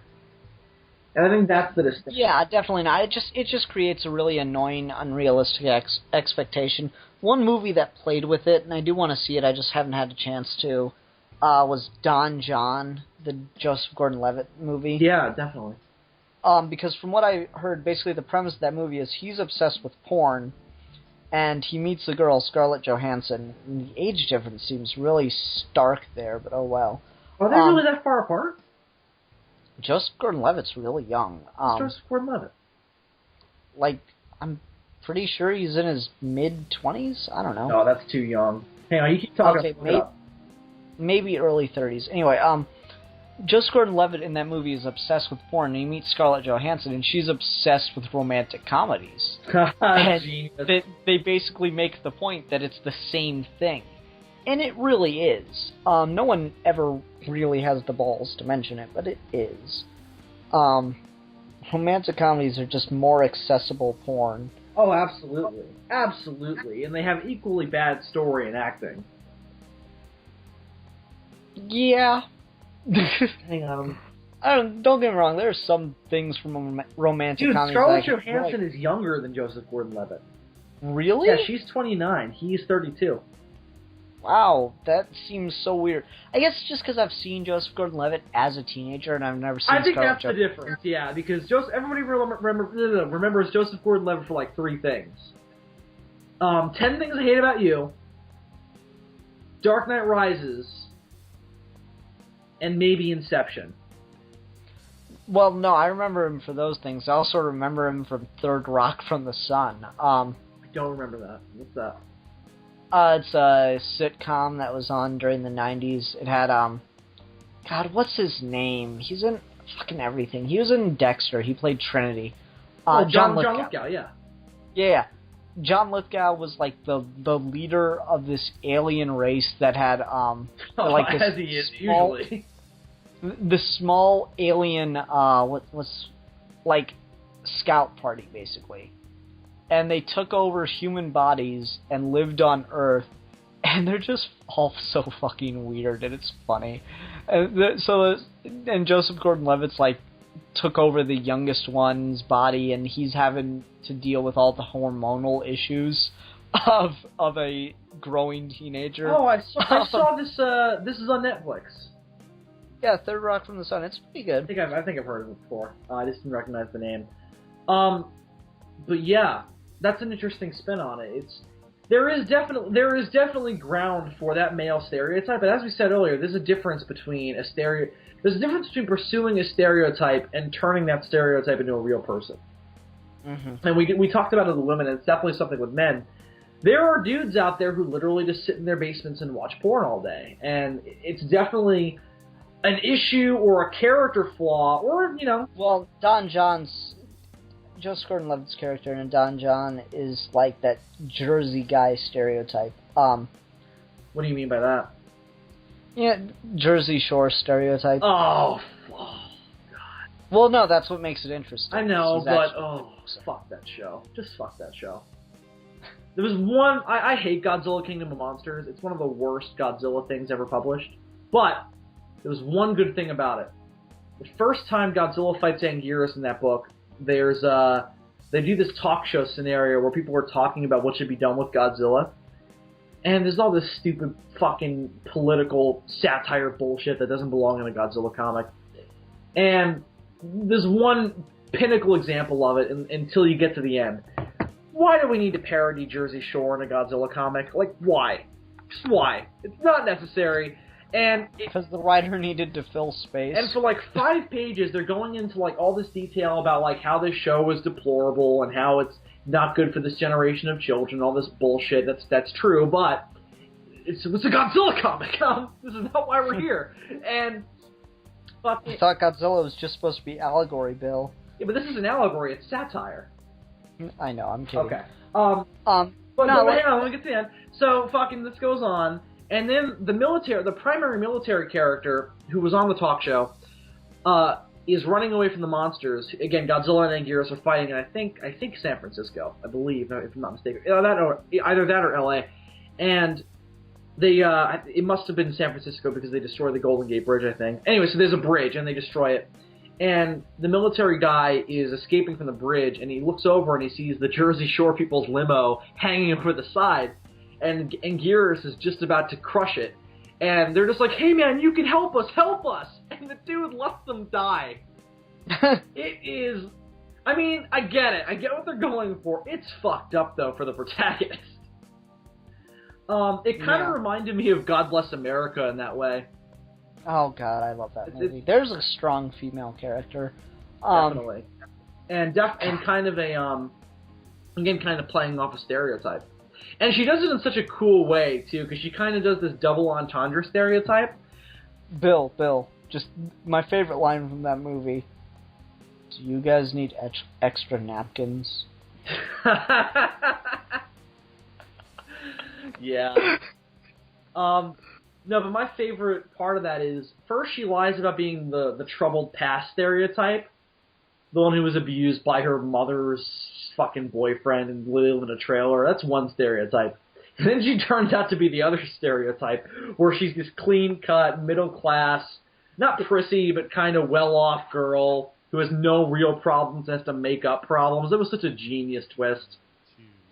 [SPEAKER 2] And I think that's the distinction.
[SPEAKER 3] Yeah, definitely not. It just creates a really annoying, unrealistic expectation. One movie that played with it, and I do want to see it, I just haven't had a chance to, was Don John, the Joseph Gordon-Levitt movie.
[SPEAKER 2] Yeah, definitely.
[SPEAKER 3] Because from what I heard, basically the premise of that movie is he's obsessed with porn, and he meets the girl, Scarlett Johansson, and the age difference seems really stark there, but oh well.
[SPEAKER 2] Are they really that far apart?
[SPEAKER 3] Joseph Gordon-Levitt's really young.
[SPEAKER 2] Joseph Gordon-Levitt?
[SPEAKER 3] Like, I'm pretty sure he's in his mid-20s? I don't know.
[SPEAKER 2] No, that's too young. Hang on, you keep talking.
[SPEAKER 3] Okay, maybe early 30s. Anyway, Joseph Gordon-Levitt in that movie is obsessed with porn, and he meets Scarlett Johansson, and she's obsessed with romantic comedies. And they basically make the point that it's the same thing. And it really is. No one ever really has the balls to mention it, but it is. Romantic comedies are just more accessible porn.
[SPEAKER 2] Oh, absolutely. Absolutely. And they have equally bad story and acting.
[SPEAKER 3] Yeah.
[SPEAKER 2] Hang on.
[SPEAKER 3] Don't get me wrong, there are some things from romantic comedies.
[SPEAKER 2] Scarlett Johansson is younger than Joseph Gordon-Levitt.
[SPEAKER 3] Really?
[SPEAKER 2] Yeah, she's 29. He's 32.
[SPEAKER 3] Wow, that seems so weird. I guess just because I've seen Joseph Gordon-Levitt as a teenager and I've never seen
[SPEAKER 2] I think
[SPEAKER 3] Scarlett
[SPEAKER 2] that's the difference, yeah, because everybody remembers Joseph Gordon-Levitt for like 3 things. 10 Things I Hate About You, Dark Knight Rises, and maybe Inception.
[SPEAKER 3] Well, no, I remember him for those things. I also remember him from Third Rock from the Sun.
[SPEAKER 2] I don't remember that. What's that?
[SPEAKER 3] It's a sitcom that was on during the 90s. It had, God, what's his name? He's in fucking everything. He was in Dexter. He played Trinity. John Lithgow.
[SPEAKER 2] John Lithgow, yeah.
[SPEAKER 3] Yeah. John Lithgow was like the leader of this alien race that had, like this
[SPEAKER 2] as he is usually.
[SPEAKER 3] The small alien, what's like scout party, basically. And they took over human bodies and lived on Earth and they're just all so fucking weird, and it's funny. And Joseph Gordon-Levitt's like took over the youngest one's body, and he's having to deal with all the hormonal issues of a growing teenager.
[SPEAKER 2] Oh, I saw this. This is on Netflix.
[SPEAKER 3] Yeah, Third Rock from the Sun. It's pretty good.
[SPEAKER 2] I think I've heard of it before. I just didn't recognize the name. But yeah, that's an interesting spin on it. There is definitely ground for that male stereotype, but as we said earlier, there's a difference between pursuing a stereotype and turning that stereotype into a real person. Mm-hmm. And we talked about it with women, and it's definitely something with men. There are dudes out there who literally just sit in their basements and watch porn all day, and it's definitely an issue or a character flaw, or, you know...
[SPEAKER 3] Well, Joseph Gordon-Levitt's character in Don John is like that Jersey guy stereotype.
[SPEAKER 2] What do you mean by that?
[SPEAKER 3] Yeah, Jersey Shore stereotype.
[SPEAKER 2] Oh, God.
[SPEAKER 3] Well, no, that's what makes it interesting.
[SPEAKER 2] I know, but, fuck that show. Just fuck that show. There was one... I hate Godzilla Kingdom of Monsters. It's one of the worst Godzilla things ever published. But there was one good thing about it. The first time Godzilla fights Anguirus in that book, they do this talk show scenario where people were talking about what should be done with Godzilla. And there's all this stupid fucking political satire bullshit that doesn't belong in a Godzilla comic. And there's one pinnacle example of it until you get to the end. Why do we need to parody Jersey Shore in a Godzilla comic? Like, why? Just why? It's not necessary.
[SPEAKER 3] Because the writer needed to fill space.
[SPEAKER 2] And for like 5 pages, they're going into like all this detail about like how this show was deplorable and how it's not good for this generation of children. All this bullshit. That's true, but it's a Godzilla comic. This is not why we're here. And
[SPEAKER 3] I thought Godzilla was just supposed to be allegory, Bill.
[SPEAKER 2] Yeah, but this is an allegory. It's satire.
[SPEAKER 3] I know. I'm kidding.
[SPEAKER 2] Okay. But hang on. Let me get to the end. So fucking this goes on. And then the primary military character who was on the talk show, is running away from the monsters. Again, Godzilla and Anguirus are fighting in I think San Francisco, I believe, if I'm not mistaken. Either that or LA. And they it must have been San Francisco because they destroyed the Golden Gate Bridge, I think. Anyway, so there's a bridge and they destroy it. And the military guy is escaping from the bridge, and he looks over and he sees the Jersey Shore people's limo hanging over the side. And Anguirus is just about to crush it. And they're just like, hey man, you can help us! And the dude lets them die. It is... I mean, I get it. I get what they're going for. It's fucked up, though, for the protagonist. It kind of reminded me of God Bless America in that way.
[SPEAKER 3] Oh god, I love that movie. There's a strong female character.
[SPEAKER 2] Definitely. And kind of a, again, kind of playing off a stereotype. And she does it in such a cool way, too, because she kind of does this double entendre stereotype.
[SPEAKER 3] Bill, just my favorite line from that movie. Do you guys need extra napkins?
[SPEAKER 2] Yeah. No, but my favorite part of that is, first she lies about being the troubled past stereotype. The one who was abused by her mother's fucking boyfriend and lived in a trailer. That's one stereotype. And then she turns out to be the other stereotype, where she's this clean-cut, middle-class, not prissy, but kind of well-off girl who has no real problems and has to make up problems. It was such a genius twist.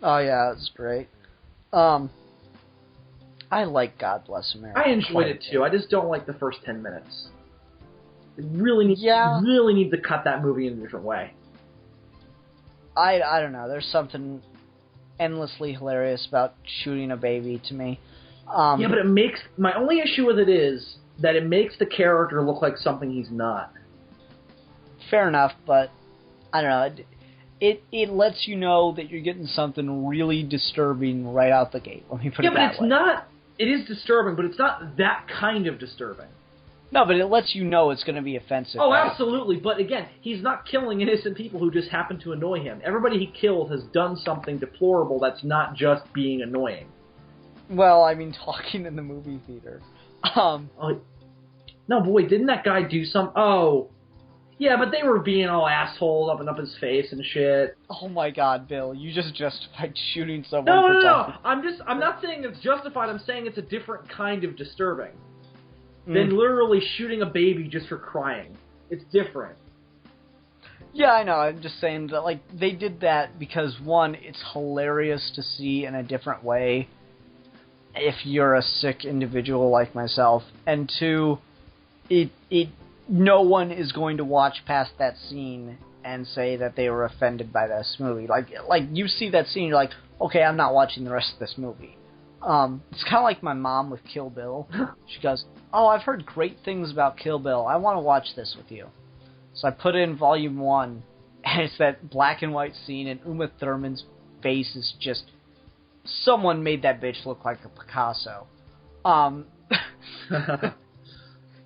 [SPEAKER 3] Oh, yeah, it was great. I like God Bless America.
[SPEAKER 2] I enjoyed it, too. I just don't like the first 10 minutes. It really needs to cut that movie in a different way.
[SPEAKER 3] I don't know. There's something endlessly hilarious about shooting a baby to me.
[SPEAKER 2] Yeah, but my only issue with it is that it makes the character look like something he's not.
[SPEAKER 3] Fair enough, but I don't know. It lets you know that you're getting something really disturbing right out the gate. Let me put it that way.
[SPEAKER 2] Yeah, but it's not... It is disturbing, but it's not that kind of disturbing.
[SPEAKER 3] No, but it lets you know it's going to be offensive.
[SPEAKER 2] Oh, right? Absolutely. But again, he's not killing innocent people who just happen to annoy him. Everybody he kills has done something deplorable that's not just being annoying.
[SPEAKER 3] Well, I mean, talking in the movie theater.
[SPEAKER 2] No, but wait, didn't that guy do some... Oh, Yeah, but they were being all assholes up and up his face and shit.
[SPEAKER 3] Oh my God, Bill! You just justified shooting someone.
[SPEAKER 2] No. I'm not saying it's justified. I'm saying it's a different kind of disturbing than literally shooting a baby just for crying. It's different.
[SPEAKER 3] Yeah, I know. I'm just saying that, like, they did that because, one, it's hilarious to see in a different way if you're a sick individual like myself, and two, no one is going to watch past that scene and say that they were offended by this movie. Like you see that scene, you're like, okay, I'm not watching the rest of this movie. It's kind of like my mom with Kill Bill. She goes, oh, I've heard great things about Kill Bill. I want to watch this with you. So I put in Volume 1, and it's that black and white scene, and Uma Thurman's face is just... Someone made that bitch look like a Picasso. So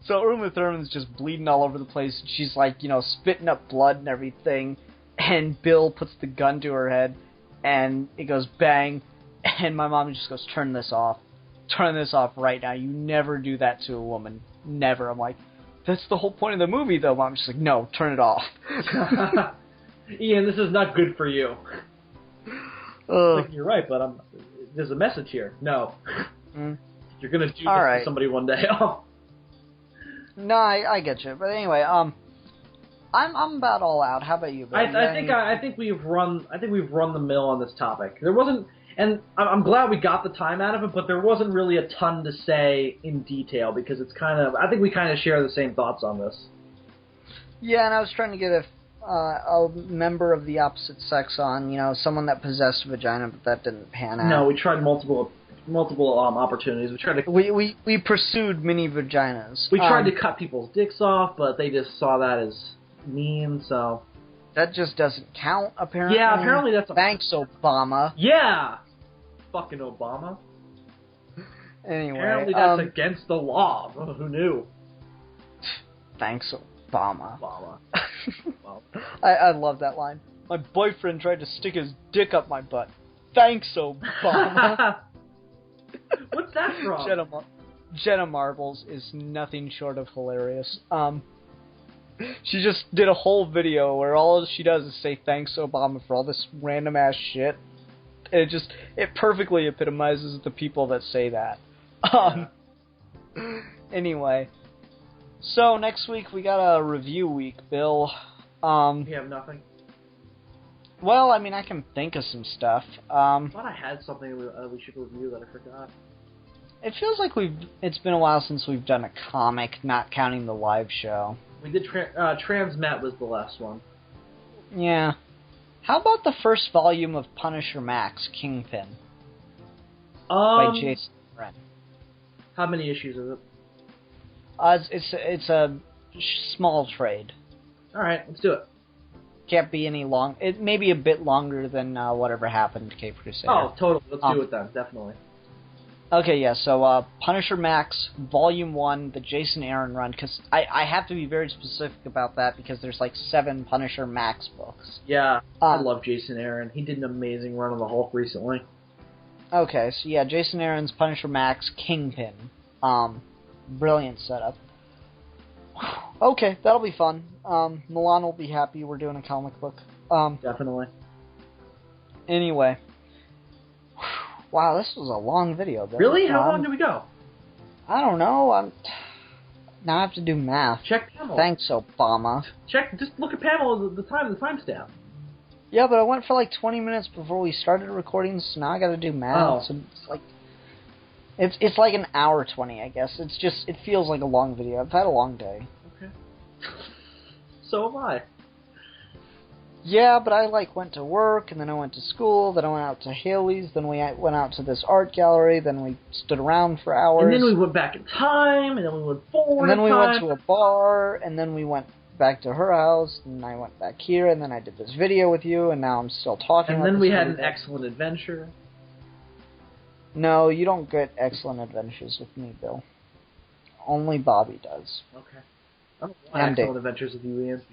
[SPEAKER 3] Uma Thurman's just bleeding all over the place. She's like, spitting up blood and everything. And Bill puts the gun to her head, and it goes bang. And my mom just goes, turn this off. Turn this off right now. You never do that to a woman. Never. I'm like... That's the whole point of the movie, though. Mom's just like, no, turn it off.
[SPEAKER 2] Ian, this is not good for you. Like, you're right, but there's a message here. No. You're going to do this to somebody one day.
[SPEAKER 3] No, I get you. But anyway, I'm about all out. How about you, Bill?
[SPEAKER 2] I think we've run the mill on this topic. There wasn't... And I'm glad we got the time out of it, but there wasn't really a ton to say in detail because it's kind of... I think we kind of share the same thoughts on this. Yeah,
[SPEAKER 3] and I was trying to get a member of the opposite sex on, someone that possessed a vagina, but that didn't pan out.
[SPEAKER 2] No, we tried multiple opportunities. We tried to...
[SPEAKER 3] We pursued mini vaginas.
[SPEAKER 2] We tried to cut people's dicks off, but they just saw that as mean, so...
[SPEAKER 3] That just doesn't count, apparently.
[SPEAKER 2] Yeah, apparently that's a...
[SPEAKER 3] Thanks, Obama.
[SPEAKER 2] Yeah! Fucking Obama.
[SPEAKER 3] Anyway,
[SPEAKER 2] apparently that's against the law. Who knew?
[SPEAKER 3] Thanks, Obama.
[SPEAKER 2] Well.
[SPEAKER 3] I love that line. My boyfriend tried to stick his dick up my butt. Thanks, Obama.
[SPEAKER 2] What's that from?
[SPEAKER 3] Jenna Marbles is nothing short of hilarious. She just did a whole video where all she does is say thanks Obama for all this random ass shit. And it perfectly epitomizes the people that say that. Anyway. So next week we got a review week, Bill.
[SPEAKER 2] We have nothing.
[SPEAKER 3] Well, I mean, I can think of some stuff.
[SPEAKER 2] I thought I had something we should review that I forgot.
[SPEAKER 3] It feels like it's been a while since we've done a comic, not counting the live show.
[SPEAKER 2] We did Transmet was the last one.
[SPEAKER 3] Yeah. How about the first volume of Punisher Max, Kingpin? By Jason Aaron.
[SPEAKER 2] How many issues is it?
[SPEAKER 3] It's a small trade.
[SPEAKER 2] Alright, let's do it.
[SPEAKER 3] Can't be any long... It may be a bit longer than whatever happened to Cape Crusader.
[SPEAKER 2] Oh, totally. Let's do it then, definitely.
[SPEAKER 3] Okay, yeah, so Punisher Max, Volume 1, the Jason Aaron run, because I have to be very specific about that because there's like 7 Punisher Max books.
[SPEAKER 2] Yeah, I love Jason Aaron. He did an amazing run on the Hulk recently.
[SPEAKER 3] Okay, so yeah, Jason Aaron's Punisher Max, Kingpin. Brilliant setup. Okay, that'll be fun. Milan will be happy we're doing a comic book.
[SPEAKER 2] Definitely.
[SPEAKER 3] Anyway. Wow, this was a long video, Bill.
[SPEAKER 2] Really? How long did we go?
[SPEAKER 3] I don't know. Now I have to do math.
[SPEAKER 2] Check Pamela.
[SPEAKER 3] Thanks, Obama.
[SPEAKER 2] Just look at Pamela, the timestamp.
[SPEAKER 3] Yeah, but I went for like 20 minutes before we started recording, so now I gotta do math.
[SPEAKER 2] Oh.
[SPEAKER 3] So it's like an hour 20, I guess. It feels like a long video. I've had a long day.
[SPEAKER 2] Okay. So have I.
[SPEAKER 3] Yeah, but I went to work, and then I went to school, then I went out to Haley's, then we went out to this art gallery, then we stood around for hours.
[SPEAKER 2] And then we went back in time, and then we went forward
[SPEAKER 3] and then we
[SPEAKER 2] time.
[SPEAKER 3] went to a bar, and then we went back to her house, and I went back here, and then I did this video with you, and now I'm still talking
[SPEAKER 2] and
[SPEAKER 3] about
[SPEAKER 2] then we
[SPEAKER 3] this
[SPEAKER 2] had
[SPEAKER 3] video.
[SPEAKER 2] an excellent adventure.
[SPEAKER 3] No, you don't get excellent adventures with me, Bill. Only Bobby does.
[SPEAKER 2] Okay. I don't want excellent adventures with you, Ian.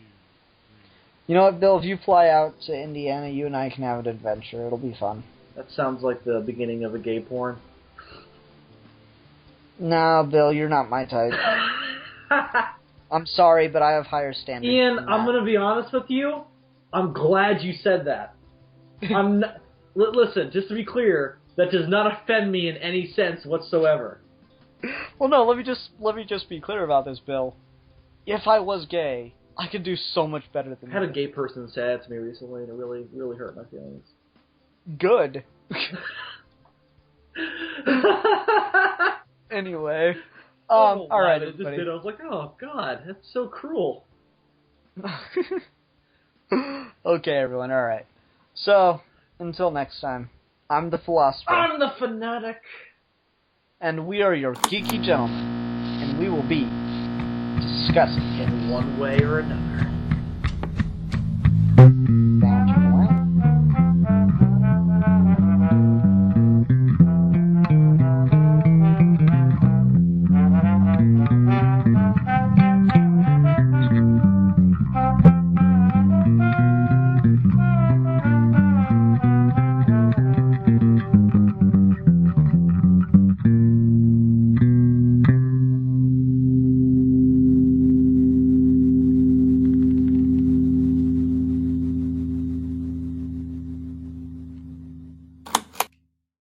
[SPEAKER 3] You know what, Bill? If you fly out to Indiana, you and I can have an adventure. It'll be fun.
[SPEAKER 2] That sounds like the beginning of a gay porn.
[SPEAKER 3] Nah, Bill, you're not my type. I'm sorry, but I have higher standards.
[SPEAKER 2] Ian, I'm going to be honest with you. I'm glad you said that. Listen, just to be clear, that does not offend me in any sense whatsoever.
[SPEAKER 3] Well, no, let me just be clear about this, Bill. If I was gay, I could do so much better than
[SPEAKER 2] I had a gay person say that to me recently, and it really, really hurt my feelings.
[SPEAKER 3] Good. Anyway. Alright, everybody.
[SPEAKER 2] I was like, oh, God, that's so cruel.
[SPEAKER 3] Okay, everyone, alright. So, until next time, I'm the Philosopher.
[SPEAKER 2] I'm the Fanatic.
[SPEAKER 3] And we are your geeky gentlemen. And we will be discussing
[SPEAKER 2] in one way or another.